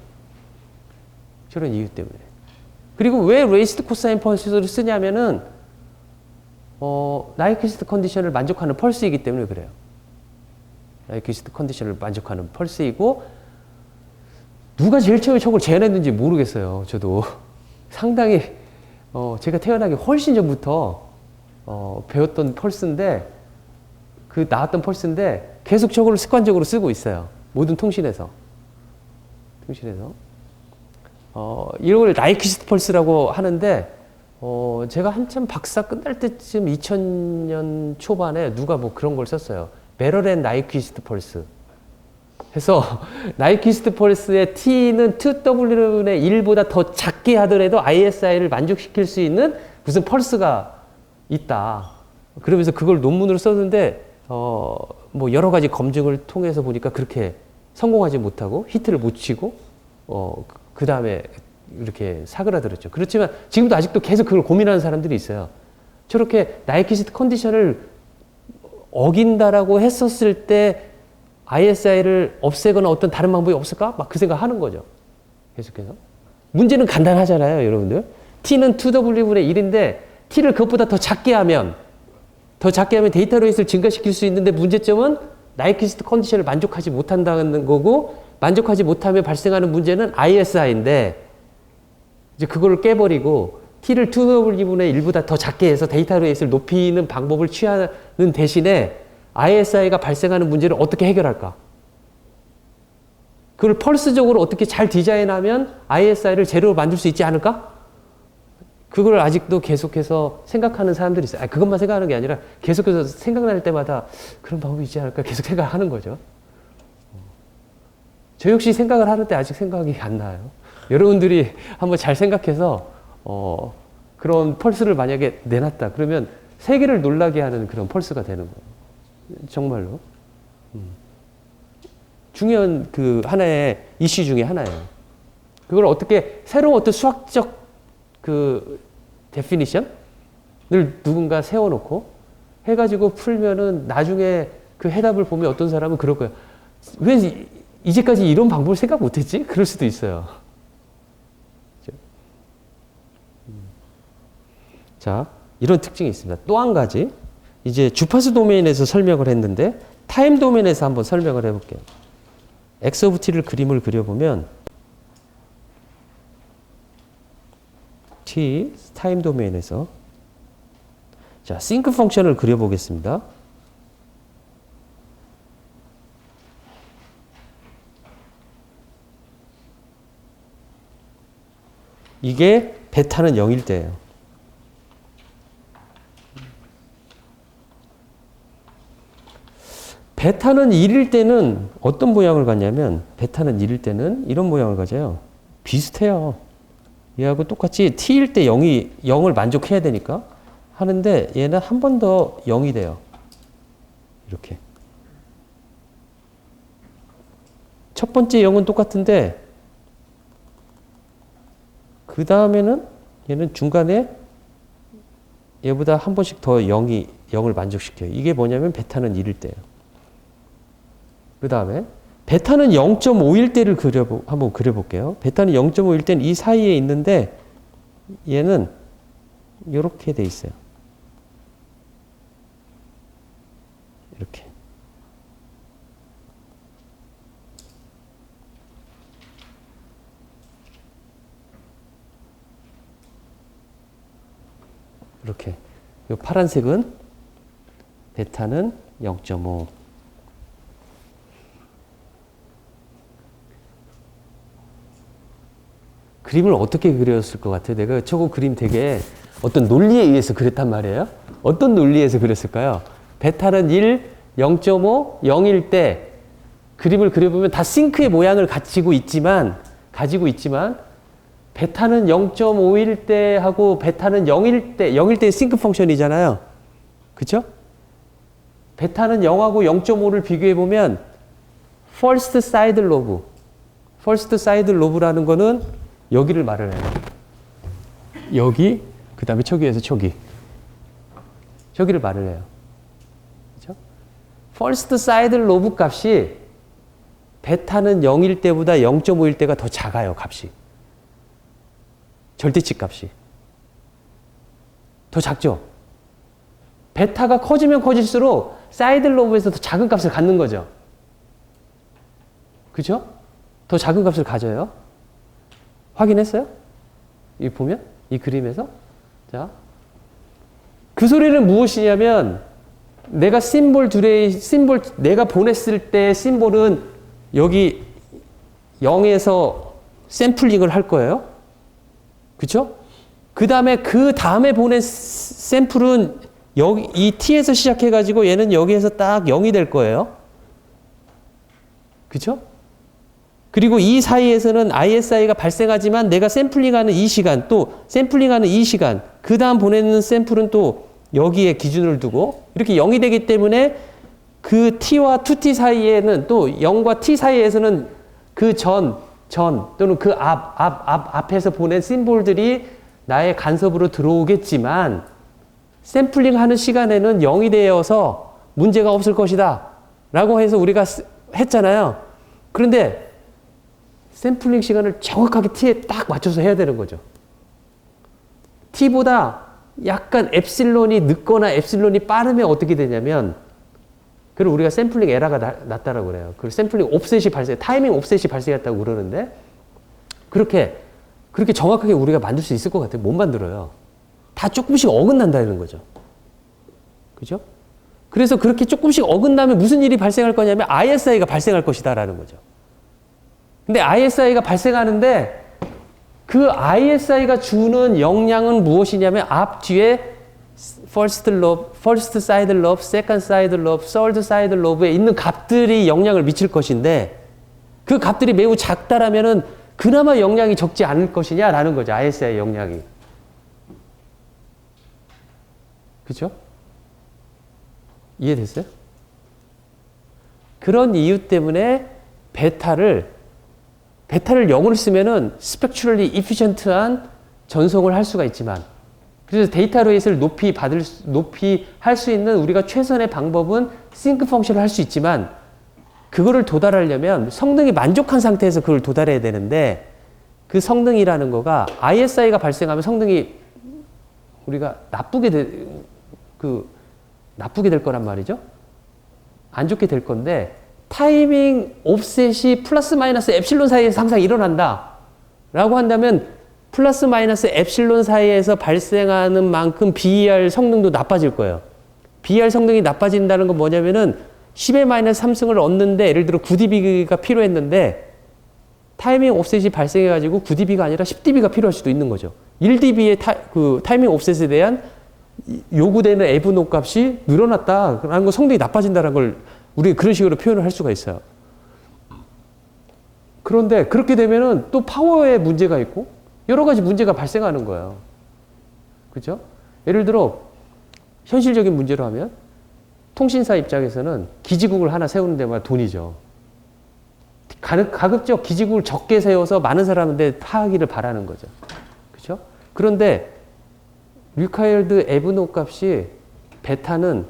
저런 이유 때문에. 그리고 왜 레이스드 코사인 펄스를 쓰냐면은 나이퀴스트 컨디션을 만족하는 펄스이기 때문에 그래요. 나이퀴스트 컨디션을 만족하는 펄스이고 누가 제일 처음에 저걸 제안했는지 모르겠어요. 저도 상당히 제가 태어나기 훨씬 전부터 배웠던 펄스인데 나왔던 펄스인데 계속 저걸 습관적으로 쓰고 있어요. 모든 통신에서. 이걸 나이퀴스트 펄스라고 하는데 제가 한참 박사 끝날 때쯤 2000년 초반에 누가 뭐 그런 걸 썼어요. 베럴 앤 나이퀴스트 펄스. 해서 나이퀴스트 펄스의 T는 2W의 1보다 더 작게 하더라도 ISI를 만족시킬 수 있는 무슨 펄스가 있다. 그러면서 그걸 논문으로 썼는데 뭐 여러 가지 검증을 통해서 보니까 그렇게 성공하지 못하고 히트를 못 치고 그 다음에 이렇게 사그라들었죠. 그렇지만 지금도 아직도 계속 그걸 고민하는 사람들이 있어요. 저렇게 나이퀴스트 컨디션을 어긴다라고 했었을 때 ISI를 없애거나 어떤 다른 방법이 없을까? 막 그 생각하는 거죠. 계속해서. 문제는 간단하잖아요, 여러분들. T는 2W분의 1인데 T를 그것보다 더 작게 하면 데이터 레이스를 증가시킬 수 있는데 문제점은 나이퀴스트 컨디션을 만족하지 못한다는 거고 만족하지 못하면 발생하는 문제는 ISI인데 이제 그걸 깨버리고 T를 2W분의 1보다 더 작게 해서 데이터 레이스를 높이는 방법을 취하는 대신에 ISI가 발생하는 문제를 어떻게 해결할까? 그걸 펄스적으로 어떻게 잘 디자인하면 ISI를 제로로 만들 수 있지 않을까? 그걸 아직도 계속해서 생각하는 사람들이 있어요. 그것만 생각하는 게 아니라 계속해서 생각날 때마다 그런 방법이 있지 않을까 계속 생각하는 거죠. 저 역시 생각을 하는데 아직 생각이 안 나요. 여러분들이 한번 잘 생각해서 그런 펄스를 만약에 내놨다. 그러면 세계를 놀라게 하는 그런 펄스가 되는 거예요. 정말로. 중요한 그 하나의 이슈 중에 하나예요. 그걸 어떻게 새로운 어떤 수학적 그 데피니션을 누군가 세워놓고 해가지고 풀면은 나중에 그 해답을 보면 어떤 사람은 그럴 거예요. 왜 이제까지 이런 방법을 생각 못했지? 그럴 수도 있어요. 자, 이런 특징이 있습니다. 또 한 가지, 이제 주파수 도메인에서 설명을 했는데 타임 도메인에서 한번 설명을 해볼게요. X 오브 T를 그림을 그려보면 T, 타임 도메인에서 자, 싱크 펑션을 그려보겠습니다. 이게 베타는 0일 때예요. 베타는 1일 때는 어떤 모양을 갖냐면 베타는 1일 때는 이런 모양을 가져요. 비슷해요. 얘하고 똑같이 t일 때 0을 만족해야 되니까 하는데 얘는 한 번 더 0이 돼요. 이렇게. 첫 번째 0은 똑같은데 그 다음에는 얘는 중간에 얘보다 한 번씩 더 0을 만족시켜요. 이게 뭐냐면 베타는 1일 때예요. 그 다음에 베타는 0.5일 때를 한번 그려볼게요. 베타는 0.5일 때는 이 사이에 있는데 얘는 이렇게 돼 있어요. 이렇게. 이렇게. 이 파란색은 베타는 0.5. 그림을 어떻게 그렸을 것 같아요? 내가 저거 그림 되게 어떤 논리에 의해서 그렸단 말이에요. 어떤 논리에서 그렸을까요? 베타는 1, 0.5, 0일 때 그림을 그려보면 다 싱크의 모양을 가지고 있지만 베타는 0.5일 때 하고 베타는 0일 때 싱크 펑션이잖아요. 그쵸? 베타는 0하고 0.5를 비교해보면 first side lobe라는 거는 여기를 말을 해요. 여기, 그 다음에 저기에서 저기를 말을 해요. 그죠? first side lobe 값이 베타는 0일 때보다 0.5일 때가 더 작아요, 값이. 절대치 값이. 더 작죠? 베타가 커지면 커질수록 사이드 로브에서 더 작은 값을 갖는 거죠. 그죠? 더 작은 값을 가져요. 확인했어요? 이 보면? 이 그림에서? 자. 그 소리는 무엇이냐면, 내가 내가 보냈을 때 심볼은 여기 0에서 샘플링을 할 거예요. 그쵸? 그 다음에 보낸 샘플은 여기, 이 t에서 시작해가지고 얘는 여기에서 딱 0이 될 거예요. 그쵸? 그리고 이 사이에서는 ISI가 발생하지만 내가 샘플링하는 이 시간, 그 다음 보내는 샘플은 또 여기에 기준을 두고 이렇게 0이 되기 때문에 그 t와 2t 사이에는 또 0과 t 사이에서는 그 또는 그 앞에서 보낸 심볼들이 나의 간섭으로 들어오겠지만 샘플링 하는 시간에는 0이 되어서 문제가 없을 것이다 라고 해서 우리가 했잖아요. 그런데 샘플링 시간을 정확하게 t에 딱 맞춰서 해야 되는 거죠. t보다 약간 엡실론이 늦거나 엡실론이 빠르면 어떻게 되냐면, 그리고 우리가 샘플링 에러가 났다라고 그래요. 그 샘플링 옵셋이 타이밍 옵셋이 발생했다고 그러는데, 그렇게 정확하게 우리가 만들 수 있을 것 같아요. 못 만들어요. 다 조금씩 어긋난다는 거죠. 그죠? 그래서 그렇게 조금씩 어긋나면 무슨 일이 발생할 거냐면 ISI가 발생할 것이다라는 거죠. 근데 ISI가 발생하는데 그 ISI가 주는 영향은 무엇이냐면 앞뒤에 first side lobe, second side lobe, third side lobe에 있는 값들이 영향을 미칠 것인데 그 값들이 매우 작다라면은 그나마 영향이 적지 않을 것이냐라는 거죠. ISI 영향이. 그죠? 이해됐어요? 그런 이유 때문에 베타를 0을 쓰면은 스펙츄럴리 이피션트한 전송을 할 수가 있지만, 그래서 데이터 레이스를 높이 할 수 있는 우리가 최선의 방법은 싱크 펑션을 할 수 있지만 그거를 도달하려면 성능이 만족한 상태에서 그걸 도달해야 되는데 그 성능이라는 거가 ISI가 발생하면 성능이 우리가 나쁘게 될 거란 말이죠. 안 좋게 될 건데 타이밍 옵셋이 플러스 마이너스 엡실론 사이에서 항상 일어난다 라고 한다면 플러스 마이너스 엡실론 사이에서 발생하는 만큼 BER 성능도 나빠질 거예요. BER 성능이 나빠진다는 건 뭐냐면은 10의 마이너스 3승을 얻는데 예를 들어 9dB가 필요했는데 타이밍 옵셋이 발생해가지고 9dB가 아니라 10dB가 필요할 수도 있는 거죠. 1dB의 타이밍 옵셋에 대한 요구되는 에브노 값이 늘어났다라는 건 성능이 나빠진다는 걸 우리가 그런 식으로 표현을 할 수가 있어요. 그런데 그렇게 되면은 또 파워에 문제가 있고 여러 가지 문제가 발생하는 거예요. 그죠? 예를 들어 현실적인 문제로 하면 통신사 입장에서는 기지국을 하나 세우는 데마다 돈이죠. 가급적 기지국을 적게 세워서 많은 사람한테 파악기를 바라는 거죠. 그죠? 그런데 리콰이어드 에브노 값이 베타는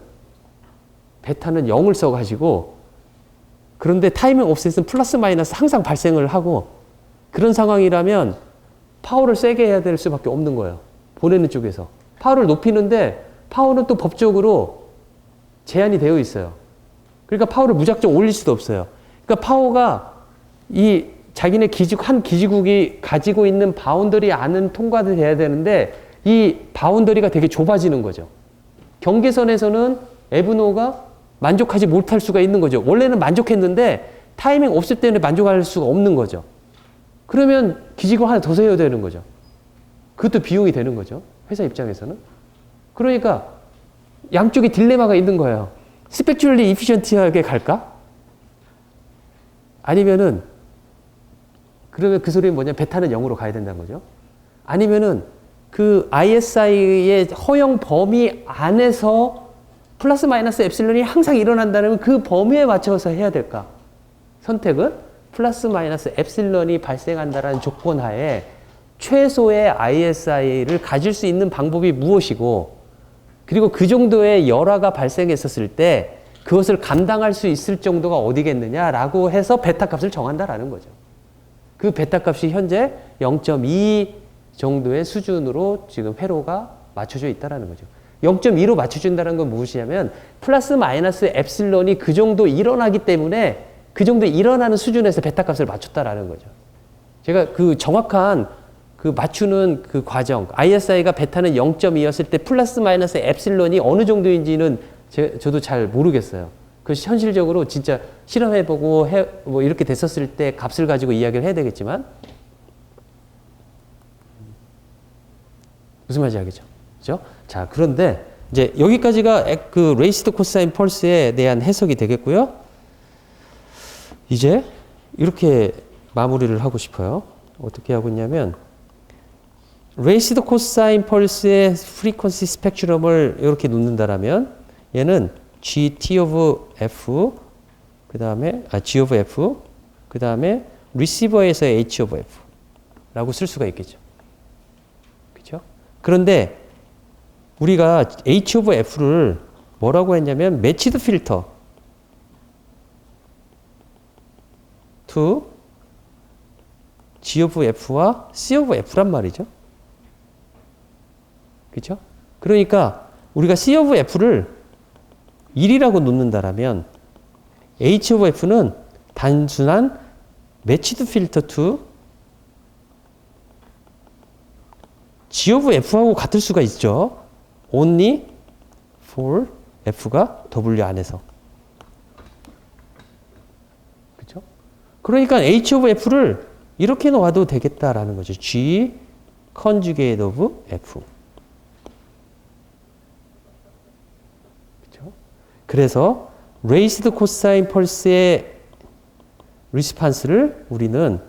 0을 써가지고 그런데 타이밍 옵셋은 플러스 마이너스 항상 발생을 하고 그런 상황이라면 파워를 세게 해야 될 수밖에 없는 거예요. 보내는 쪽에서. 파워를 높이는데 파워는 또 법적으로 제한이 되어 있어요. 그러니까 파워를 무작정 올릴 수도 없어요. 그러니까 파워가 이 자기네 한 기지국이 가지고 있는 바운더리 안은 통과돼야 되는데 이 바운더리가 되게 좁아지는 거죠. 경계선에서는 에브노가 만족하지 못할 수가 있는 거죠. 원래는 만족했는데 타이밍 없을 때는 만족할 수가 없는 거죠. 그러면 기지국 하나 더 세워야 되는 거죠. 그것도 비용이 되는 거죠. 회사 입장에서는. 그러니까 양쪽에 딜레마가 있는 거예요. 스펙츄얼리 이피션트하게 갈까? 아니면은 그러면 그 소리는 뭐냐? 베타는 0으로 가야 된다는 거죠. 아니면은 그 ISI의 허용 범위 안에서 플러스 마이너스 엡실론이 항상 일어난다면 그 범위에 맞춰서 해야 될까? 선택은 플러스 마이너스 엡실론이 발생한다는 조건 하에 최소의 ISI를 가질 수 있는 방법이 무엇이고 그리고 그 정도의 열화가 발생했었을 때 그것을 감당할 수 있을 정도가 어디겠느냐라고 해서 베타 값을 정한다라는 거죠. 그 베타 값이 현재 0.2 정도의 수준으로 지금 회로가 맞춰져 있다는 거죠. 0.2로 맞춰준다는 건 무엇이냐면 플러스 마이너스 엡실론이 그 정도 일어나기 때문에 그 정도 일어나는 수준에서 베타 값을 맞췄다라는 거죠. 제가 그 정확한 그 맞추는 그 과정, ISI가 베타는 0.2였을 때 플러스 마이너스 엡실론이 어느 정도인지는 저도 잘 모르겠어요. 그것이 현실적으로 진짜 실험해보고 뭐 이렇게 됐었을 때 값을 가지고 이야기를 해야 되겠지만 무슨 말인지 알겠죠? 그죠? 자, 그런데 이제 여기까지가 그 레이스드 코사인 펄스에 대한 해석이 되겠고요. 이제 이렇게 마무리를 하고 싶어요. 어떻게 하고 있냐면 레이스드 코사인 펄스의 프리퀀시 스펙트럼을 이렇게 놓는다라면 얘는 GT of F 그 다음에 G of F 그 다음에 리시버에서 H of F 라고 쓸 수가 있겠죠. 그렇죠? 그런데 우리가 H of F를 뭐라고 했냐면 매치드 필터 to G of F와 C of F란 말이죠. 그렇죠? 그러니까 우리가 C of F를 1이라고 놓는다라면 H of F는 단순한 매치드 필터 to G of F하고 같을 수가 있죠. only for F가 W 안에서. 그렇죠? 그러니까 H of F를 이렇게 놓아도 되겠다라는 거죠. G conjugate of F. 그렇죠? 그래서 레이스드 코사인 펄스의 리스판스를 우리는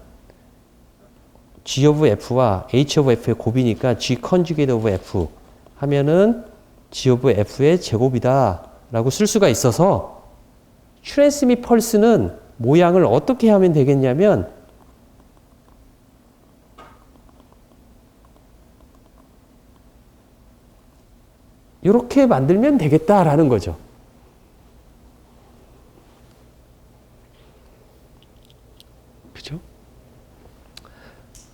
G of F와 H of F의 곱이니까 G conjugate of F 하면은 G of F의 제곱이다 라고 쓸 수가 있어서 트랜스밋 펄스는 모양을 어떻게 하면 되겠냐면 이렇게 만들면 되겠다라는 거죠. 그죠?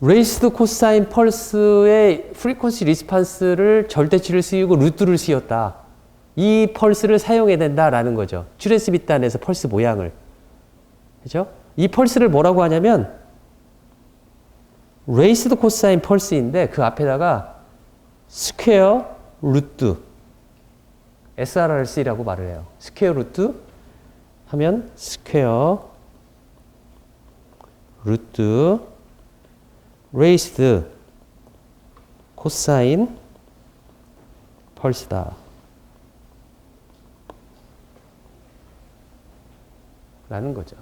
레이스드 코사인 펄스의 프리퀀시 리스판스를 절대치를 씌우고 루트를 씌웠다. 이 펄스를 사용해야 된다라는 거죠. 트랜스미트 안에서 펄스 모양을. 그죠? 이 펄스를 뭐라고 하냐면 레이스드 코사인 펄스인데 그 앞에다가 스퀘어 루트 SRRC라고 말을 해요. 스퀘어 루트 하면 스퀘어 루트 레이스드 코사인 펄스다 라는 거죠.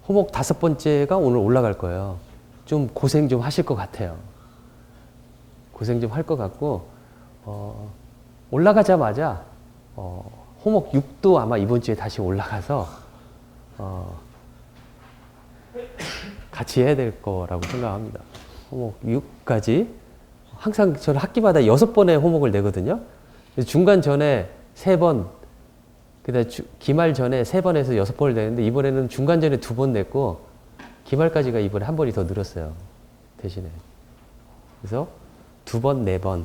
호목 5번째가 오늘 올라갈 거예요. 좀 고생 좀 하실 것 같아요. 고생 좀 할 것 같고 올라가자마자 호목 6도 아마 이번 주에 다시 올라가서 같이 해야 될 거라고 생각합니다. 호목 6까지 항상 저는 학기마다 6번의 호목을 내거든요. 중간 전에 3번, 그다음 기말 전에 3번에서 6번을 내는데 이번에는 중간 전에 2번 냈고 기말까지가 이번에 한 번이 더 늘었어요. 대신에. 그래서 2번, 4번.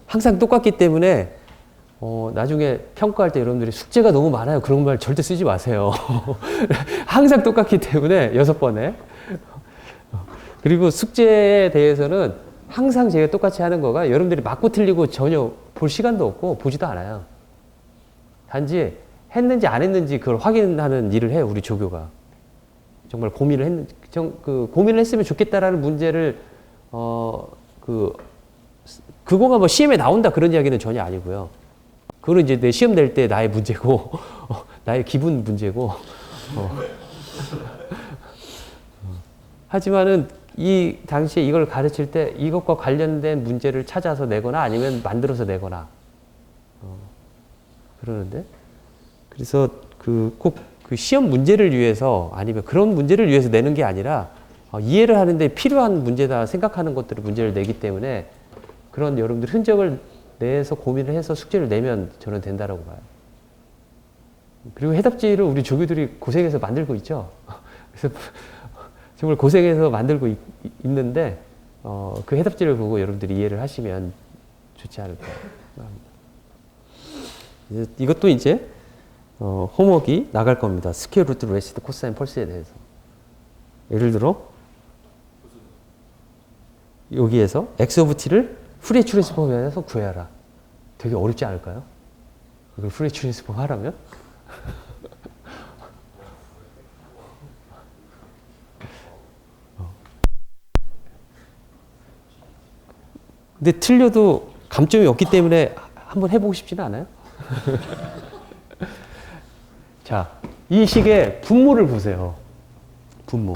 항상 똑같기 때문에 나중에 평가할 때 여러분들이 숙제가 너무 많아요. 그런 말 절대 쓰지 마세요. 항상 똑같기 때문에 6번에. 그리고 숙제에 대해서는 항상 제가 똑같이 하는 거가 여러분들이 맞고 틀리고 전혀 볼 시간도 없고 보지도 않아요. 단지 했는지 안 했는지 그걸 확인하는 일을 해요. 우리 조교가. 정말 고민을 했으면 좋겠다라는 문제를 그거가 뭐 시험에 나온다 그런 이야기는 전혀 아니고요. 그거는 이제 내 시험 낼 때 나의 문제고 나의 기분 문제고 하지만은 이 당시에 이걸 가르칠 때 이것과 관련된 문제를 찾아서 내거나 아니면 만들어서 내거나 그러는데 그래서 꼭 그 시험 문제를 위해서 아니면 그런 문제를 위해서 내는 게 아니라 이해를 하는데 필요한 문제다 생각하는 것들을 문제를 내기 때문에 그런 여러분들 흔적을 내서 고민을 해서 숙제를 내면 저는 된다라고 봐요. 그리고 해답지를 우리 조교들이 고생해서 만들고 있죠. 그래서 정말 고생해서 만들고 있는데 그 해답지를 보고 여러분들이 이해를 하시면 좋지 않을까 합니다. 이것도 이제 호목이 나갈 겁니다. 스퀘어 루트 레시드 코사인 펄스에 대해서. 예를 들어 여기에서 x 오브 t를 푸리에 트랜스폼해서 구해라. 되게 어렵지 않을까요? 이걸 푸리에 트랜스폼 하라면? 근데 틀려도 감점이 없기 때문에 한번 해보고 싶지는 않아요? 자, 이 식의 분모를 보세요. 분모.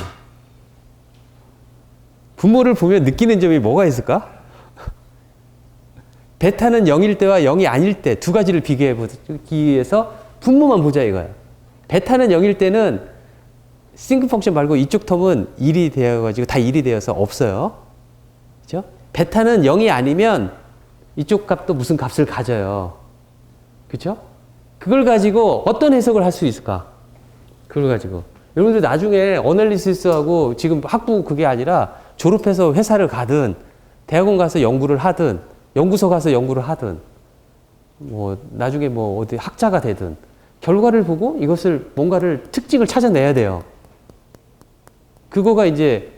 분모를 보면 느끼는 점이 뭐가 있을까? 베타는 0일 때와 0이 아닐 때 두 가지를 비교해 보기 위해서 분모만 보자 이거예요. 베타는 0일 때는 싱크 펑션 말고 이쪽 텀은 1이 되어가지고 다 1이 되어서 없어요. 그죠? 베타는 0이 아니면 이쪽 값도 무슨 값을 가져요. 그죠? 그걸 가지고 어떤 해석을 할 수 있을까? 그걸 가지고. 여러분들 나중에 어널리시스하고 지금 학부 그게 아니라 졸업해서 회사를 가든 대학원 가서 연구를 하든 연구소 가서 연구를 하든 뭐 나중에 뭐 어디 학자가 되든 결과를 보고 이것을 뭔가를 특징을 찾아내야 돼요. 그거가 이제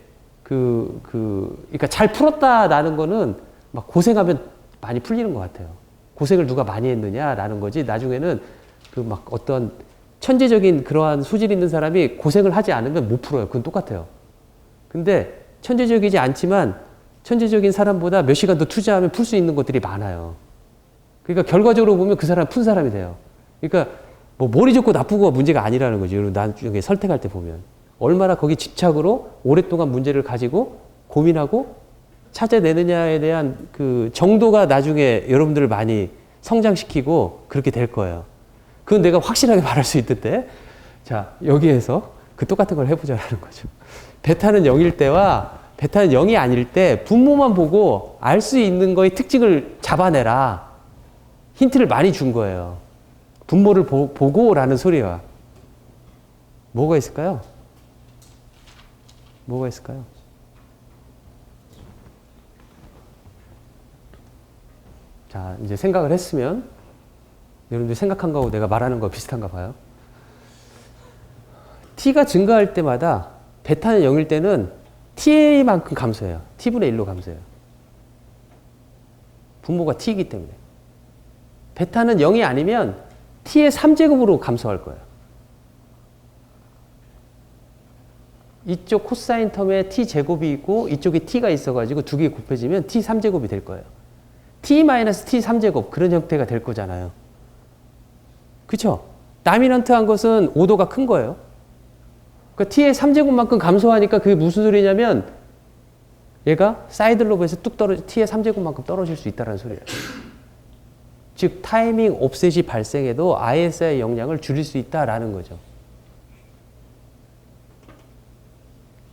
그러니까 잘 풀었다라는 거는 막 고생하면 많이 풀리는 것 같아요. 고생을 누가 많이 했느냐라는 거지. 나중에는 그 막 어떤 천재적인 그러한 소질 있는 사람이 고생을 하지 않으면 못 풀어요. 그건 똑같아요. 근데 천재적이지 않지만 천재적인 사람보다 몇 시간 더 투자하면 풀 수 있는 것들이 많아요. 그러니까 결과적으로 보면 그 사람 푼 사람이 돼요. 그러니까 뭐 머리 좋고 나쁘고가 문제가 아니라는 거죠. 여러분 나중에 선택할 때 보면. 얼마나 거기 집착으로 오랫동안 문제를 가지고 고민하고 찾아내느냐에 대한 그 정도가 나중에 여러분들을 많이 성장시키고 그렇게 될 거예요. 그건 내가 확실하게 말할 수 있던데. 자, 여기에서 그 똑같은 걸 해보자라는 거죠. 베타는 0일 때와 베타는 0이 아닐 때 분모만 보고 알 수 있는 거의 특징을 잡아내라. 힌트를 많이 준 거예요. 분모를 보고라는 소리야. 뭐가 있을까요? 뭐가 있을까요? 자, 이제 생각을 했으면 여러분들 생각한 거하고 내가 말하는 거 비슷한가 봐요. t가 증가할 때마다 베타는 0일 때는 t만큼 감소해요. t분의 1로 감소해요. 분모가 t이기 때문에. 베타는 0이 아니면 t의 3제곱으로 감소할 거예요. 이쪽 코사인 텀에 t제곱이 있고 이쪽에 t가 있어가지고 두 개 곱해지면 t 3제곱이 될 거예요. t-t 3제곱 그런 형태가 될 거잖아요. 그쵸? 다미넌트한 것은 5도가 큰 거예요. 그러니까 t의 3제곱만큼 감소하니까 그게 무슨 소리냐면 얘가 사이드 로브에서 뚝 떨어져 t의 3제곱만큼 떨어질 수 있다는 소리예요. 즉 타이밍 옵셋이 발생해도 ISI의 영향을 줄일 수 있다라는 거죠.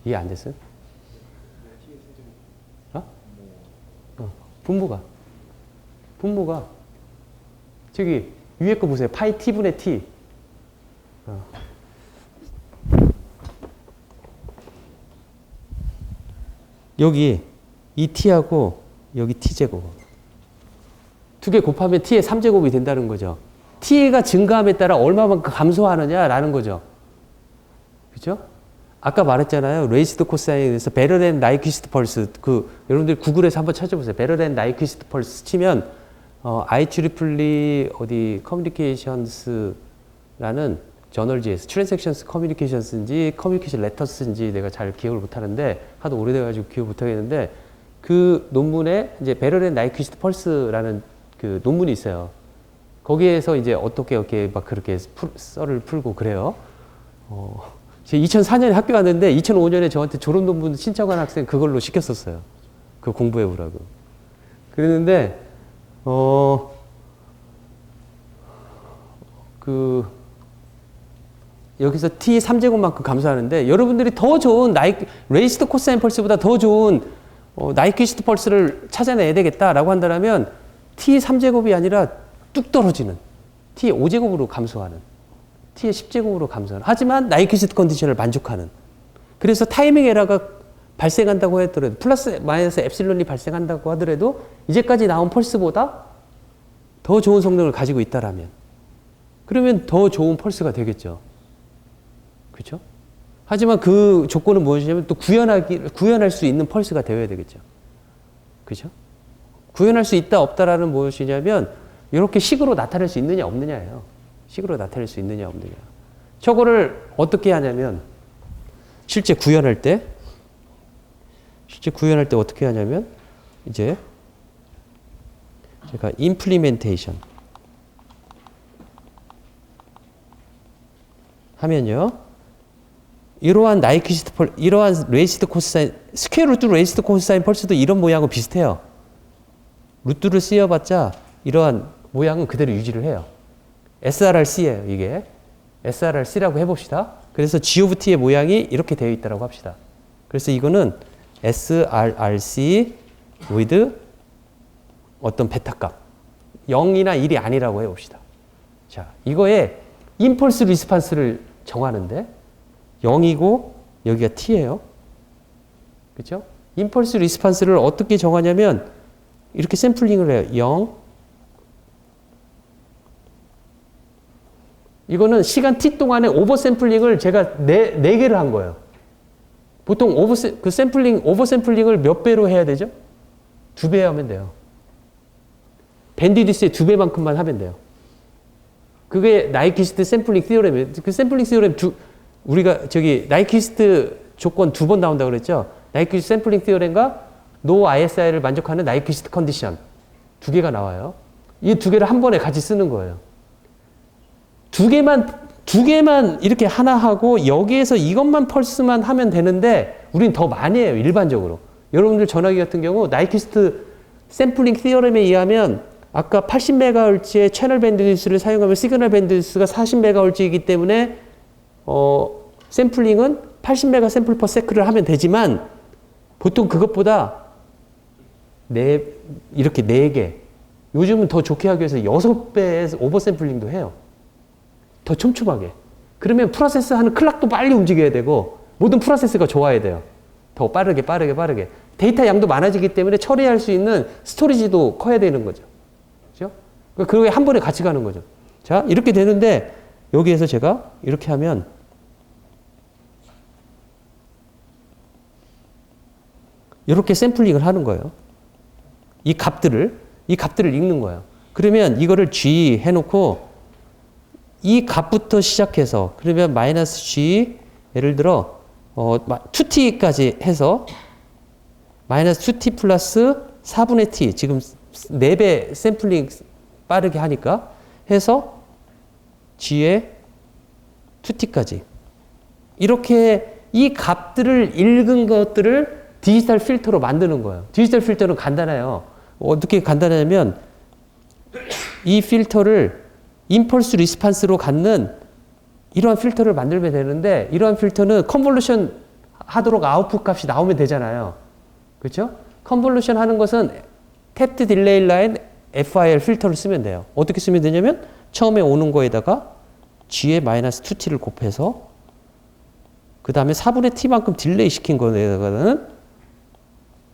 이해 안 됐어요? 분모가 저기 위에 거 보세요. 파이 t분의 t. 여기 이 t하고 여기 t제곱. 두 개 곱하면 t의 3제곱이 된다는 거죠. t가 증가함에 따라 얼마만큼 감소하느냐라는 거죠. 그죠? 아까 말했잖아요. 레이스드 코사인에서 베럴 앤 나이퀴스트 펄스. 여러분들 구글에서 한번 찾아보세요. 베럴 앤 나이퀴스트 펄스 치면 IEEE 어디 커뮤니케이션스라는 저널지에서 트랜잭션스 커뮤니케이션스인지 커뮤니케이션 레터스인지 내가 잘 기억을 못 하는데 하도 오래돼가지고 기억 못 하겠는데 그 논문에 이제 베럴 앤 나이퀴스트 펄스라는 그 논문이 있어요. 거기에서 이제 어떻게 막 그렇게 썰을 풀고 그래요. 제가 2004년에 학교 왔는데 2005년에 저한테 졸업 논문 신청한 학생 그걸로 시켰었어요. 그 공부해 보라고. 그랬는데 여기서 t 3제곱만큼 감소하는데 여러분들이 더 좋은 레이스드 코사인 펄스보다 더 좋은 나이퀴스트 펄스를 찾아내야 되겠다라고 한다면 t 3제곱이 아니라 뚝 떨어지는 t 5제곱으로 감소하는 t의 10제곱으로 감소하는 하지만 나이퀴스트 컨디션을 만족하는 그래서 타이밍 에러가 발생한다고 하더라도 플러스 마이너스 엡실론이 발생한다고 하더라도 이제까지 나온 펄스보다 더 좋은 성능을 가지고 있다라면 그러면 더 좋은 펄스가 되겠죠. 그렇죠? 하지만 그 조건은 무엇이냐면 또 구현할 수 있는 펄스가 되어야 되겠죠. 그렇죠? 구현할 수 있다 없다라는 무엇이냐면 이렇게 식으로 나타낼 수 있느냐 없느냐예요. 식으로 나타낼 수 있느냐 없느냐. 저거를 어떻게 하냐면 실제 구현할 때 어떻게 하냐면 이제 제가 임플리멘테이션 하면요. 이러한 이러한 레이스드 코사인 스퀘어 루트 레이스드 코사인 펄스도 이런 모양하고 비슷해요. 루트를 씌워봤자 이러한 모양은 그대로 유지를 해요. SRRC예요, 이게. SRRC라고 해봅시다. 그래서 G of T의 모양이 이렇게 되어 있다고 합시다. 그래서 이거는 SRRC with 어떤 베타 값. 0이나 1이 아니라고 해봅시다. 자, 이거에 임펄스 리스판스를 정하는데 0이고 여기가 T예요. 그렇죠? 임펄스 리스판스를 어떻게 정하냐면 이렇게 샘플링을 해요. 0. 이거는 시간 t 동안에 오버 샘플링을 제가 4개를 한 거예요. 보통 오버 샘플링을 몇 배로 해야 되죠? 2배 하면 돼요. 밴디디스의 2배만큼만 하면 돼요. 그게 나이퀴스트 샘플링 시어렘이에요. 그 샘플링 시어렘 우리가 나이퀴스트 조건 2번 나온다고 그랬죠? 나이퀴스트 샘플링 시어렘과 노 ISI를 만족하는 나이퀴스트 컨디션 2개가 나와요. 이 2개를 한 번에 같이 쓰는 거예요. 두 개만 이렇게 하나 하고 여기에서 이것만 펄스만 하면 되는데 우린 더 많이 해요. 일반적으로. 여러분들 전화기 같은 경우 나이퀴스트 샘플링 시어렘에 의하면 아까 80MHz의 채널 밴드위스를 사용하면 시그널 밴드위스가 40MHz이기 때문에 샘플링은 80메가 샘플 퍼 세크를 하면 되지만 보통 그것보다 이렇게 4개. 요즘은 더 좋게 하기 위해서 6배의 오버 샘플링도 해요. 더 촘촘하게. 그러면 프로세스 하는 클락도 빨리 움직여야 되고 모든 프로세스가 좋아야 돼요. 더 빠르게. 데이터 양도 많아지기 때문에 처리할 수 있는 스토리지도 커야 되는 거죠. 그죠? 그게 한 번에 같이 가는 거죠. 자, 이렇게 되는데 여기에서 제가 이렇게 하면 이렇게 샘플링을 하는 거예요. 이 값들을 읽는 거예요. 그러면 이거를 G 해놓고 이 값부터 시작해서 그러면 마이너스 G 예를 들어 2t까지 해서 마이너스 2t 플러스 4분의 t 지금 4배 샘플링 빠르게 하니까 해서 G에 2t까지 이렇게 이 값들을 읽은 것들을 디지털 필터로 만드는 거예요. 디지털 필터는 간단해요. 어떻게 간단하냐면 이 필터를 임펄스 리스판스로 갖는 이러한 필터를 만들면 되는데 이러한 필터는 컨볼루션 하도록 아웃풋 값이 나오면 되잖아요. 그렇죠? 컨볼루션 하는 것은 탭드 딜레이 라인 FIL 필터를 쓰면 돼요. 어떻게 쓰면 되냐면 처음에 오는 거에다가 G에 마이너스 2t를 곱해서 그 다음에 4분의 t만큼 딜레이 시킨 거에다가는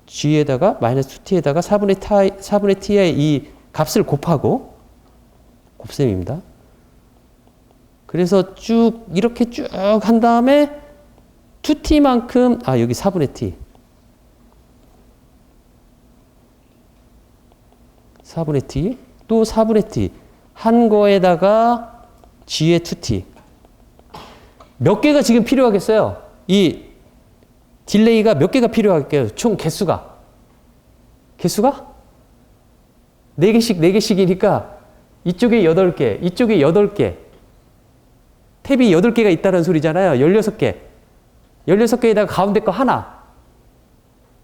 G에다가 마이너스 2t에다가 4분의 t의 이 값을 곱셈입니다. 그래서 이렇게 쭉 한 다음에 2t만큼, 여기 4분의 t. 4분의 t, 또 4분의 t. 한 거에다가 G의 2t. 몇 개가 지금 필요하겠어요? 이 딜레이가 몇 개가 필요할게요? 총 개수가? 4개씩이니까 이쪽에 8개, 이쪽에 8개. 탭이 8개가 있다는 소리잖아요. 16개. 16개에다가 가운데 거 하나.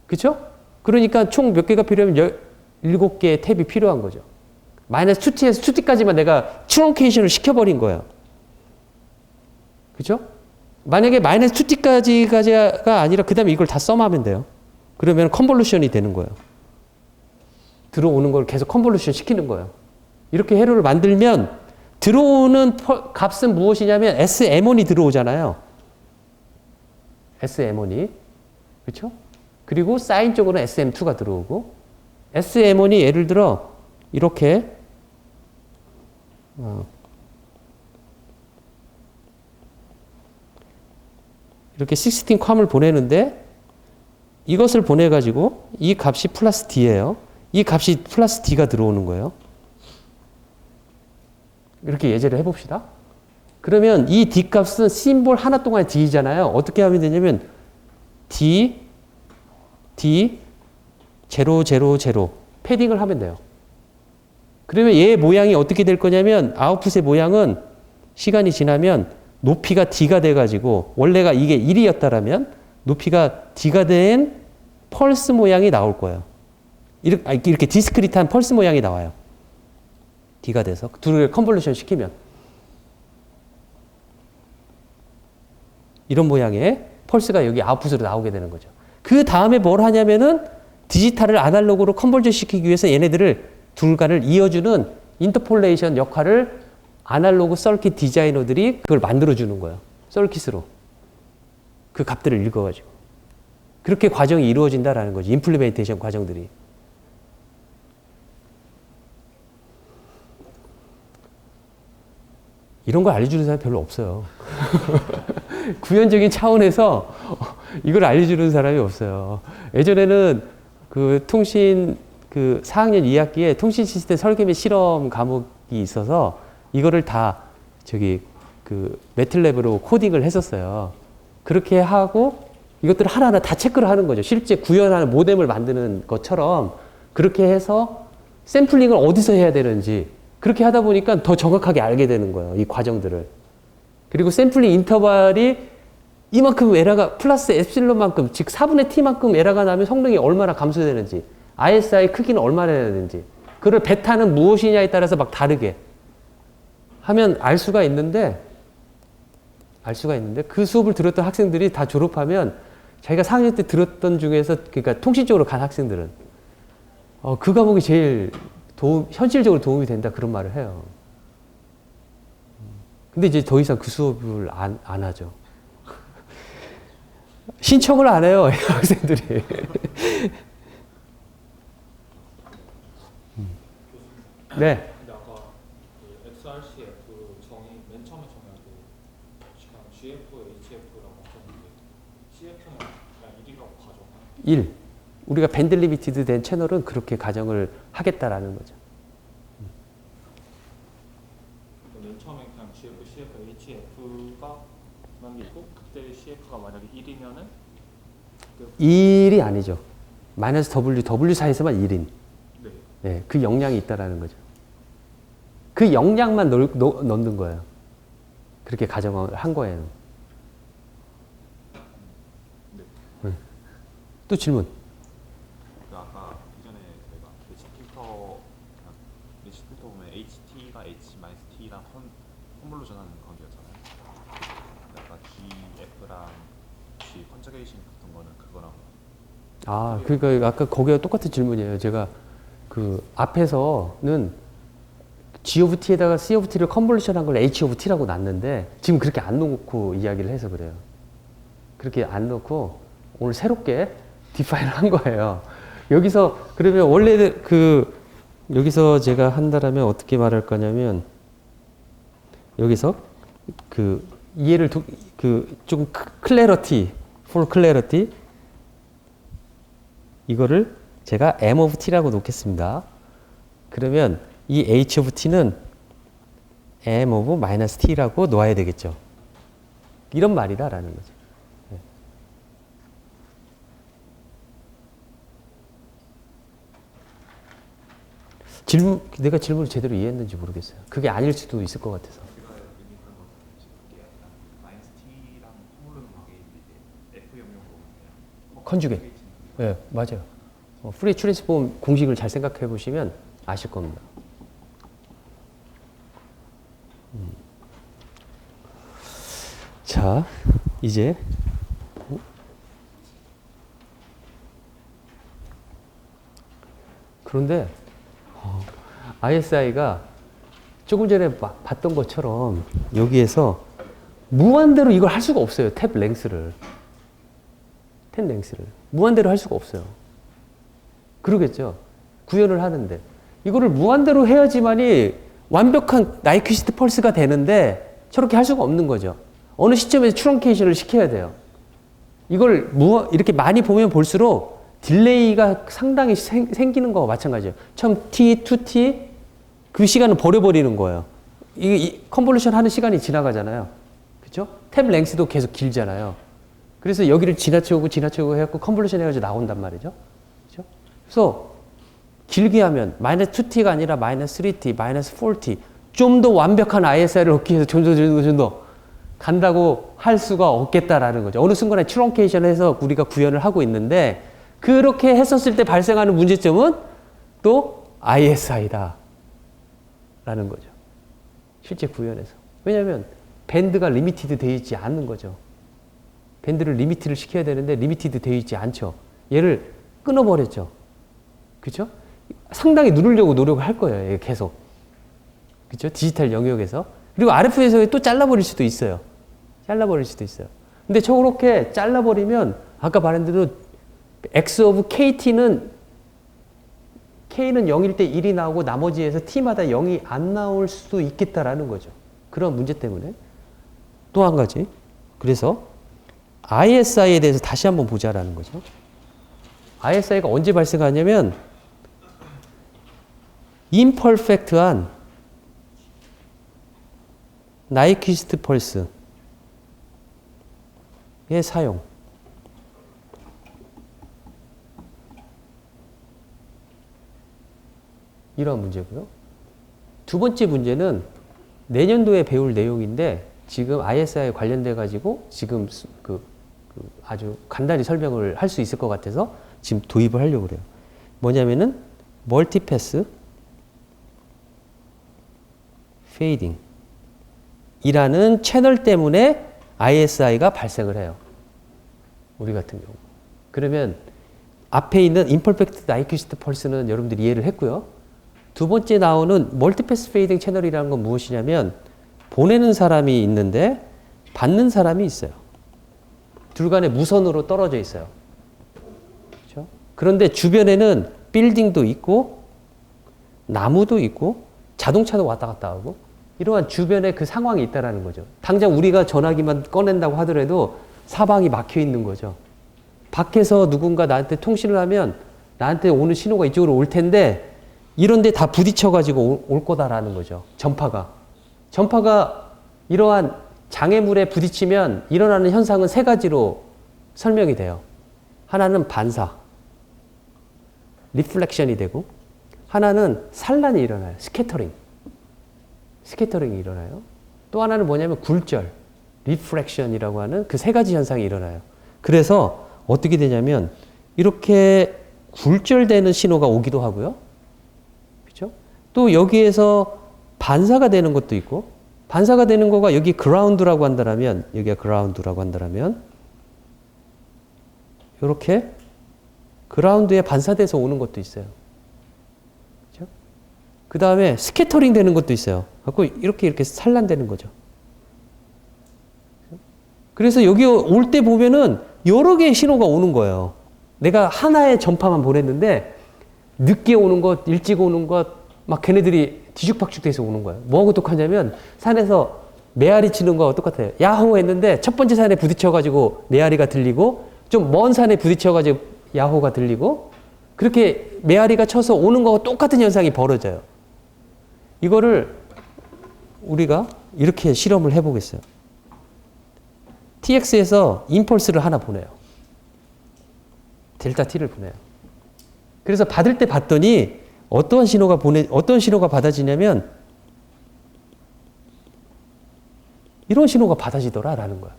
그쵸? 그러니까 총 몇 개가 필요하면 17개의 탭이 필요한 거죠. 마이너스 2t에서 2t까지만 내가 트렁케이션을 시켜버린 거예요. 그죠? 만약에 마이너스 2t까지가 아니라 그 다음에 이걸 다 썸하면 돼요. 그러면 컨볼루션이 되는 거예요. 들어오는 걸 계속 컨볼루션 시키는 거예요. 이렇게 회로를 만들면 들어오는 값은 무엇이냐면 SM원이 들어오잖아요. SM원이. 그렇죠? 그리고 사인 쪽으로는 SM2가 들어오고 SM원이 예를 들어 이렇게 이렇게 16컴을 보내는데 이것을 보내가지고 이 값이 플러스 D예요. 이 값이 플러스 D가 들어오는 거예요. 이렇게 예제를 해봅시다. 그러면 이 D 값은 심볼 하나 동안의 D잖아요. 어떻게 하면 되냐면 D, 0, 0, 0 패딩을 하면 돼요. 그러면 얘 모양이 어떻게 될 거냐면 아웃풋의 모양은 시간이 지나면 높이가 D가 돼가지고 원래가 이게 1이었다라면 높이가 D가 된 펄스 모양이 나올 거예요. 이렇게 디스크리트한 펄스 모양이 나와요. D가 돼서 둘을 컨볼루션 시키면 이런 모양의 펄스가 여기 아웃풋으로 나오게 되는 거죠. 그 다음에 뭘 하냐면은 디지털을 아날로그로 컨버전 시키기 위해서 얘네들을 둘간을 이어주는 인터폴레이션 역할을 아날로그 서킷 디자이너들이 그걸 만들어주는 거예요. 서킷으로. 그 값들을 읽어가지고. 그렇게 과정이 이루어진다라는 거죠. 임플리멘테이션 과정들이. 이런 걸 알려주는 사람이 별로 없어요. 구현적인 차원에서 이걸 알려주는 사람이 없어요. 예전에는 그 통신 4학년 2학기에 통신 시스템 설계 및 실험 과목이 있어서 이거를 다 매틀랩으로 코딩을 했었어요. 그렇게 하고 이것들을 하나하나 다 체크를 하는 거죠. 실제 구현하는 모뎀을 만드는 것처럼 그렇게 해서 샘플링을 어디서 해야 되는지 그렇게 하다 보니까 더 정확하게 알게 되는 거예요. 이 과정들을. 그리고 샘플링 인터벌이 이만큼 에러가 플러스 엡실론만큼 즉 4분의 t만큼 에러가 나면 성능이 얼마나 감소되는지 ISI 크기는 얼마나 해야 되는지 그걸 베타는 무엇이냐에 따라서 막 다르게 하면 알 수가 있는데 알 수가 있는데 그 수업을 들었던 학생들이 다 졸업하면 자기가 4학년 때 들었던 중에서 그러니까 통신 쪽으로 간 학생들은 그 과목이 제일 현실적으로 도움이 된다 그런 말을 해요. 근데 이제 더 이상 그 수업을 안 하죠. 신청을 안 해요, 학생들이. 네. 근데 아까 그 XRCF 정의 맨 처음에 정의하고 그냥 GF, HF라고 하셨는데 CF는 그냥 1이라고 가정하나요? 1. 우리가 밴드 리미티드 된 채널은 그렇게 가정을 하겠다라는 거죠. 맨 처음에 그냥 GF, CF, HF가 남기고 그때 CF가 만약에 1이면은 1이 아니죠. 마이너스 W 사이에서만 1인. 네. 네, 그 역량이 있다라는 거죠. 그 역량만 넣는 거예요. 그렇게 가정을 한 거예요. 네. 또 질문. 그 아까 이전에 저희가 레시 필터 보면 HT가 H-T랑 컨볼루션 하는 관계였잖아요. 아까 GF랑 G 컨저게이션 붙은 거는 그거랑 그러니까 아까 거기가 똑같은 질문이에요. 제가 그 앞에서는 G of T에다가 C of T를 컨볼루션 한 걸 H of T라고 놨는데 지금 그렇게 안 놓고 이야기를 해서 그래요. 그렇게 안 놓고 오늘 새롭게 디파인을 한 거예요. 여기서 그러면 원래 여기서 제가 한다라면 어떻게 말할 거냐면 여기서 그 이해를 조금 for clarity 이거를 제가 M of T라고 놓겠습니다. 그러면 이 H of T는 M of 마이너스 T라고 놓아야 되겠죠. 이런 말이다라는 거죠. 네. 내가 질문을 제대로 이해했는지 모르겠어요. 그게 아닐 수도 있을 것 같아서. 제가 의미했던 것은 그게 약간 마이너스 T랑 컨볼루션 관계인데 F 영역으로 그냥 컨주게이트. 네, 맞아요. 프리 트랜스폼 공식을 잘 생각해 보시면 아실 겁니다. 자, 이제 그런데 ISI가 조금 전에 봤던 것처럼 여기에서 무한대로 이걸 할 수가 없어요. 탭 랭스를 무한대로 할 수가 없어요. 그러겠죠. 구현을 하는데 이거를 무한대로 해야지만이 완벽한 나이퀴스트 펄스가 되는데 저렇게 할 수가 없는 거죠. 어느 시점에서 트렁케이션을 시켜야 돼요. 이걸 이렇게 많이 보면 볼수록 딜레이가 상당히 생기는 거와 마찬가지예요. 처음 T, 2T 그 시간을 버려버리는 거예요. 이 컨볼루션 하는 시간이 지나가잖아요. 그렇죠? 탭 랭스도 계속 길잖아요. 그래서 여기를 지나치고 해갖고 컨볼루션 해가지고 나온단 말이죠. 그렇죠? 그래서 길게 하면 마이너스 2T가 아니라 마이너스 3T, 마이너스 4T 좀 더 완벽한 ISI를 얻기 위해서 좀 더 간다고 할 수가 없겠다라는 거죠. 어느 순간에 트렁케이션을 해서 우리가 구현을 하고 있는데 그렇게 했었을 때 발생하는 문제점은 또 ISI다 라는 거죠. 실제 구현에서. 왜냐하면 밴드가 리미티드 되어 있지 않는 거죠. 밴드를 리미트를 시켜야 되는데 리미티드 되어 있지 않죠. 얘를 끊어버렸죠. 그렇죠? 상당히 누르려고 노력을 할 거예요. 계속. 그렇죠? 디지털 영역에서. 그리고 RF에서 또 잘라버릴 수도 있어요. 근데 저렇게 잘라버리면 아까 말한 대로 X of KT는 K는 0일 때 1이 나오고 나머지에서 T마다 0이 안 나올 수도 있겠다라는 거죠. 그런 문제 때문에. 또 한 가지. 그래서 ISI에 대해서 다시 한번 보자라는 거죠. ISI가 언제 발생하냐면 imperfect한 나이퀴스트 펄스의 사용. 이러한 문제고요. 두 번째 문제는 내년도에 배울 내용인데 지금 ISI에 관련돼 가지고 지금 아주 간단히 설명을 할 수 있을 것 같아서 지금 도입을 하려고 그래요. 뭐냐면은 멀티패스 페이딩 이라는 채널 때문에 ISI가 발생을 해요. 우리 같은 경우. 그러면 앞에 있는 imperfect nyquist 펄스는 여러분들이 이해를 했고요. 두 번째 나오는 멀티패스 페이딩 채널이라는 건 무엇이냐면 보내는 사람이 있는데 받는 사람이 있어요. 둘 간에 무선으로 떨어져 있어요. 그렇죠? 그런데 주변에는 빌딩도 있고 나무도 있고 자동차도 왔다 갔다 하고 이러한 주변에 그 상황이 있다라는 거죠. 당장 우리가 전화기만 꺼낸다고 하더라도 사방이 막혀 있는 거죠. 밖에서 누군가 나한테 통신을 하면 나한테 오는 신호가 이쪽으로 올 텐데 이런데 다 부딪혀가지고 올 거다라는 거죠. 전파가 이러한 장애물에 부딪히면 일어나는 현상은 세 가지로 설명이 돼요. 하나는 반사, 리플렉션이 되고 하나는 산란이 일어나요. 스캐터링이 일어나요. 또 하나는 뭐냐면 굴절, 리프렉션이라고 하는 그 세 가지 현상이 일어나요. 그래서 어떻게 되냐면 이렇게 굴절되는 신호가 오기도 하고요. 그렇죠? 또 여기에서 반사가 되는 것도 있고 반사가 되는 거가 여기 그라운드라고 한다면 여기가 그라운드라고 한다면 이렇게 그라운드에 반사돼서 오는 것도 있어요. 그렇죠? 그 다음에 스캐터링 되는 것도 있어요. 갖고 이렇게 산란되는 거죠. 그래서 여기 올 때 보면은 여러 개의 신호가 오는 거예요. 내가 하나의 전파만 보냈는데 늦게 오는 것, 일찍 오는 것, 막 걔네들이 뒤죽박죽 돼서 오는 거예요. 뭐하고 똑같냐면 산에서 메아리 치는 거하고 똑같아요. 야호 했는데 첫 번째 산에 부딪혀가지고 메아리가 들리고 좀 먼 산에 부딪혀가지고 야호가 들리고 그렇게 메아리가 쳐서 오는 거하고 똑같은 현상이 벌어져요. 이거를 우리가 이렇게 실험을 해보겠어요. TX에서 임펄스를 하나 보내요. 델타 T를 보내요. 그래서 받을 때 봤더니 어떤 신호가 받아지냐면 이런 신호가 받아지더라라는 거야.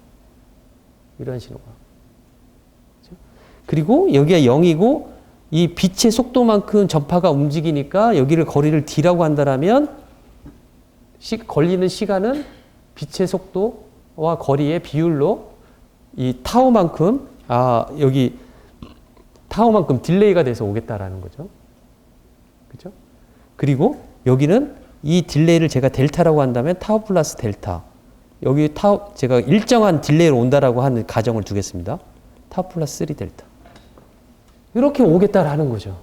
이런 신호가. 그렇죠? 그리고 여기가 0이고 이 빛의 속도만큼 전파가 움직이니까 여기를 거리를 D라고 한다면 걸리는 시간은 빛의 속도와 거리의 비율로 이 타우만큼 여기 타우만큼 딜레이가 돼서 오겠다라는 거죠. 그죠? 그리고 여기는 이 딜레이를 제가 델타라고 한다면 타우 플러스 델타. 여기 제가 일정한 딜레이로 온다라고 하는 가정을 두겠습니다. 타우 플러스 3 델타. 이렇게 오겠다라는 거죠.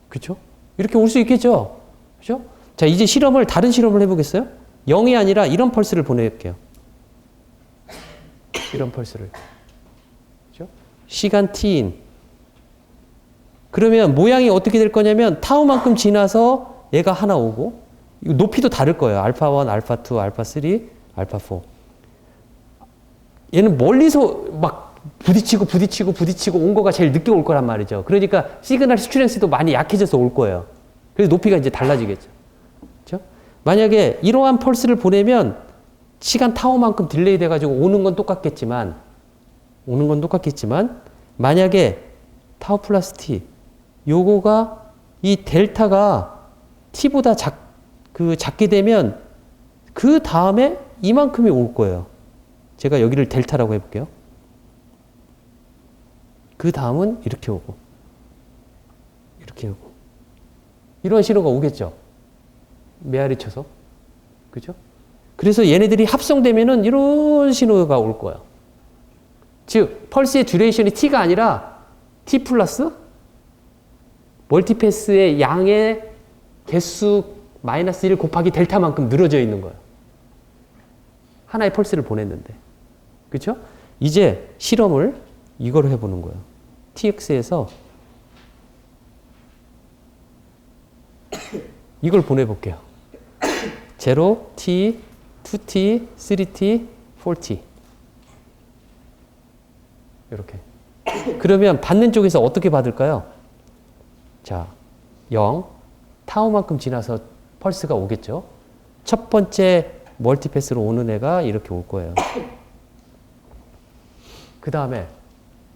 그렇죠? 이렇게 올 수 있겠죠? 그렇죠? 자, 이제 다른 실험을 해보겠어요? 0이 아니라 이런 펄스를 보낼게요. 이런 펄스를. 그렇죠? 시간 t인. 그러면 모양이 어떻게 될 거냐면 타우만큼 지나서 얘가 하나 오고 높이도 다를 거예요. 알파 1, 알파 2, 알파 3, 알파 4. 얘는 멀리서 막 부딪히고 온 거가 제일 늦게 올 거란 말이죠. 그러니까 시그널 스트렝스도 많이 약해져서 올 거예요. 그래서 높이가 이제 달라지겠죠. 그렇죠? 만약에 이러한 펄스를 보내면 시간 타우만큼 딜레이 돼가지고 오는 건 똑같겠지만 만약에 타우 플러스 t 요거가 이 델타가 t보다 작게 되면 그 다음에 이만큼이 올 거예요. 제가 여기를 델타라고 해볼게요. 그 다음은 이렇게 오고 이런 신호가 오겠죠. 메아리 쳐서. 그죠? 그래서 얘네들이 합성되면은 이런 신호가 올 거예요. 즉, 펄스의 듀레이션이 t가 아니라 t 플러스 멀티패스의 양의 개수 마이너스 1 곱하기 델타만큼 늘어져 있는 거예요. 하나의 펄스를 보냈는데. 그렇죠? 이제 실험을 이거로 해보는 거예요. TX에서 이걸 보내볼게요. 0, T, 2T, 3T, 4T. 이렇게. 그러면 받는 쪽에서 어떻게 받을까요? 자, 0, 타우만큼 지나서 펄스가 오겠죠. 첫 번째 멀티패스로 오는 애가 이렇게 올 거예요. 그 다음에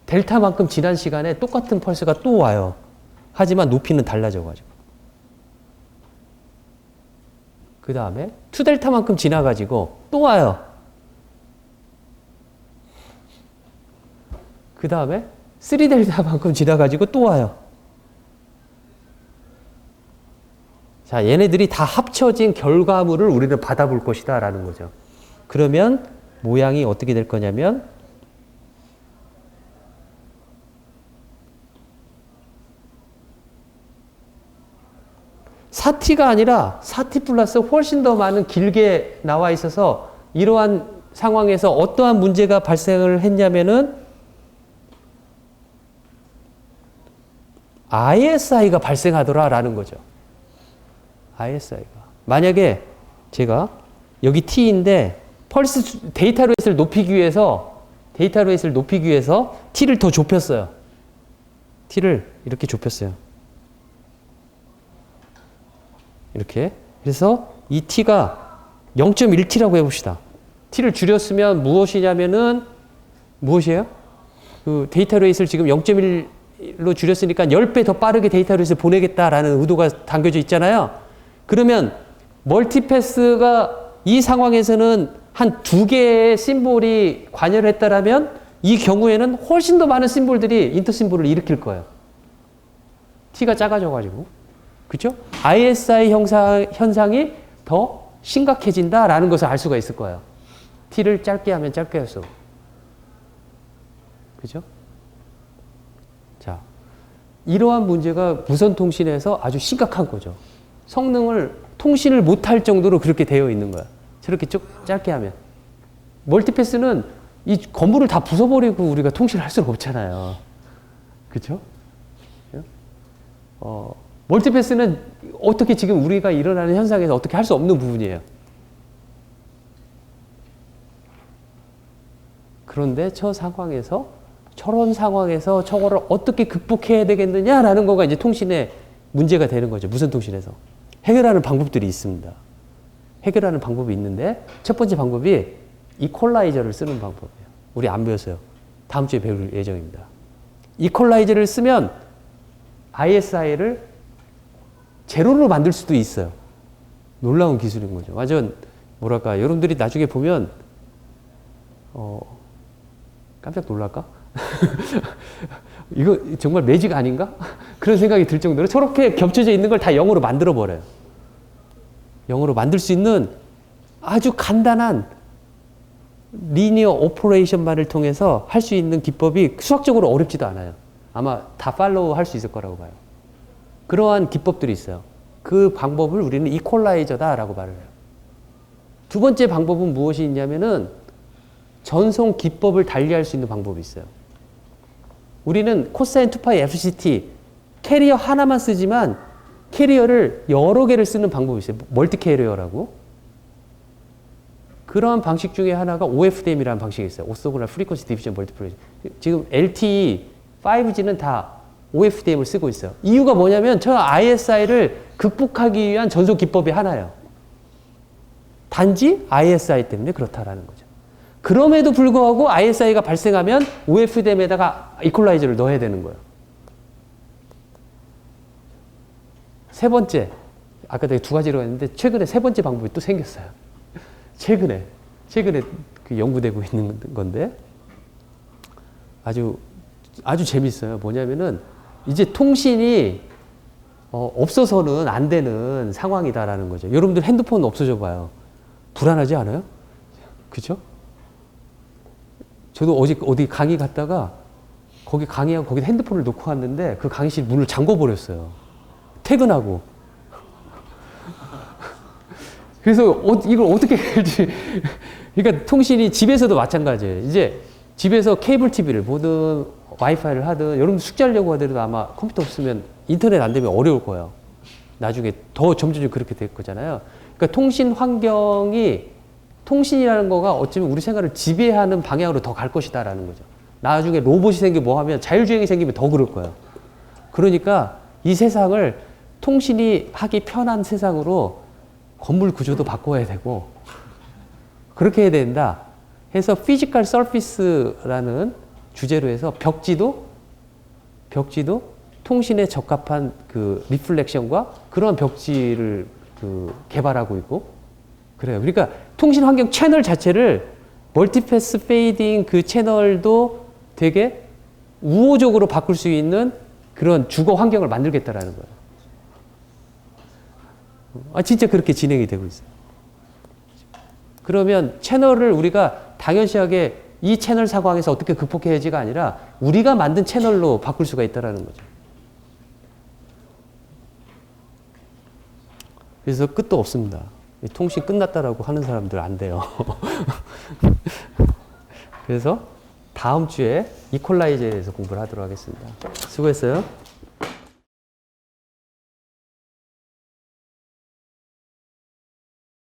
델타만큼 지난 시간에 똑같은 펄스가 또 와요. 하지만 높이는 달라져가지고. 그 다음에 2델타만큼 지나가지고 또 와요. 그 다음에 3델타만큼 지나가지고 또 와요. 자, 얘네들이 다 합쳐진 결과물을 우리는 받아볼 것이다 라는 거죠. 그러면 모양이 어떻게 될 거냐면 사티가 아니라 사티 플러스 훨씬 더 많은 길게 나와 있어서 이러한 상황에서 어떠한 문제가 발생을 했냐면은 ISI가 발생하더라라는 거죠. ISI가. 만약에 제가 여기 T인데 펄스 데이터 레이스를 높이기 위해서 T를 더 좁혔어요. T를 이렇게 좁혔어요. 이렇게. 그래서 이 T가 0.1T라고 해봅시다. T를 줄였으면 무엇이냐면은 무엇이에요? 그 데이터 레이스를 지금 0.1로 줄였으니까 10배 더 빠르게 데이터 레이스를 보내겠다라는 의도가 담겨져 있잖아요. 그러면 멀티패스가 이 상황에서는 한 2개의 심볼이 관여를 했다라면 이 경우에는 훨씬 더 많은 심볼들이 인터 심볼을 일으킬 거예요. T가 작아져가지고. 그죠? ISI 현상이 더 심각해진다라는 것을 알 수가 있을 거예요. T를 짧게 하면 짧게 할수록. 그죠? 자, 이러한 문제가 무선 통신에서 아주 심각한 거죠. 통신을 못할 정도로 그렇게 되어 있는 거야. 저렇게 쭉 짧게 하면. 멀티패스는 이 건물을 다 부숴버리고 우리가 통신을 할 수는 없잖아요. 그죠? 멀티패스는 어떻게 지금 우리가 일어나는 현상에서 어떻게 할 수 없는 부분이에요. 그런데 저런 상황에서 저거를 어떻게 극복해야 되겠느냐라는 거가 이제 통신의 문제가 되는 거죠. 무선 통신에서. 해결하는 방법들이 있습니다. 해결하는 방법이 있는데 첫 번째 방법이 이퀄라이저를 쓰는 방법이에요. 우리 안 배웠어요. 다음 주에 배울 예정입니다. 이퀄라이저를 쓰면 ISI를 제로로 만들 수도 있어요. 놀라운 기술인 거죠. 완전 뭐랄까 여러분들이 나중에 보면 깜짝 놀랄까? 이거 정말 매직 아닌가? 그런 생각이 들 정도로 저렇게 겹쳐져 있는 걸 다 0으로 만들어 버려요. 0으로 만들 수 있는 아주 간단한 리니어 오퍼레이션만을 통해서 할 수 있는 기법이 수학적으로 어렵지도 않아요. 아마 다 팔로우 할 수 있을 거라고 봐요. 그러한 기법들이 있어요. 그 방법을 우리는 이퀄라이저다라고 말을 해요. 두 번째 방법은 무엇이 있냐면은 전송 기법을 달리할 수 있는 방법이 있어요. 우리는 코사인 2파이 FCT 캐리어 하나만 쓰지만 캐리어를 여러 개를 쓰는 방법이 있어요. 멀티 캐리어라고. 그러한 방식 중에 하나가 OFDM이라는 방식이 있어요. 오소고날 프리퀀시 디비전 멀티플레이션. 지금 LTE, 5G는 다 OFDM을 쓰고 있어요. 이유가 뭐냐면 저 ISI를 극복하기 위한 전송 기법이 하나예요. 단지 ISI 때문에 그렇다라는 거죠. 그럼에도 불구하고 ISI가 발생하면 OFDM에다가 이퀄라이저를 넣어야 되는 거예요. 세 번째, 아까 내가 두 가지로 했는데 최근에 세 번째 방법이 또 생겼어요. 최근에 그 연구되고 있는 건데 아주 재밌어요. 뭐냐면은 이제 통신이 없어서는 안 되는 상황이다라는 거죠. 여러분들 핸드폰 없어져 봐요. 불안하지 않아요? 그죠? 저도 어디 강의 갔다가 거기 강의하고 거기 핸드폰을 놓고 왔는데 그 강의실 문을 잠궈 버렸어요. 퇴근하고. 그래서 이걸 어떻게 할지. 그러니까 통신이 집에서도 마찬가지예요. 이제 집에서 케이블 TV를 보든 와이파이를 하든 여러분 숙제하려고 하더라도 아마 컴퓨터 없으면 인터넷 안 되면 어려울 거예요. 나중에 더 점점 그렇게 될 거잖아요. 그러니까 통신 환경이 통신이라는 거가 어쩌면 우리 생활을 지배하는 방향으로 더 갈 것이다라는 거죠. 나중에 로봇이 생기고 뭐 하면 자율주행이 생기면 더 그럴 거예요. 그러니까 이 세상을 통신이 하기 편한 세상으로 건물 구조도 바꿔야 되고 그렇게 해야 된다 해서 피지컬 서피스라는 주제로 해서 벽지도 통신에 적합한 그 리플렉션과 그런 벽지를 개발하고 있고 그래요. 그러니까 통신 환경 채널 자체를 멀티패스 페이딩 그 채널도 되게 우호적으로 바꿀 수 있는 그런 주거 환경을 만들겠다라는 거예요. 진짜 그렇게 진행이 되고 있어요. 그러면 채널을 우리가 당연시하게 이 채널 사고항에서 어떻게 극복해야지가 아니라 우리가 만든 채널로 바꿀 수가 있다라는 거죠. 그래서 끝도 없습니다. 통신 끝났다라고 하는 사람들 안 돼요. 그래서 다음 주에 이퀄라이저에 대해서 공부를 하도록 하겠습니다. 수고했어요.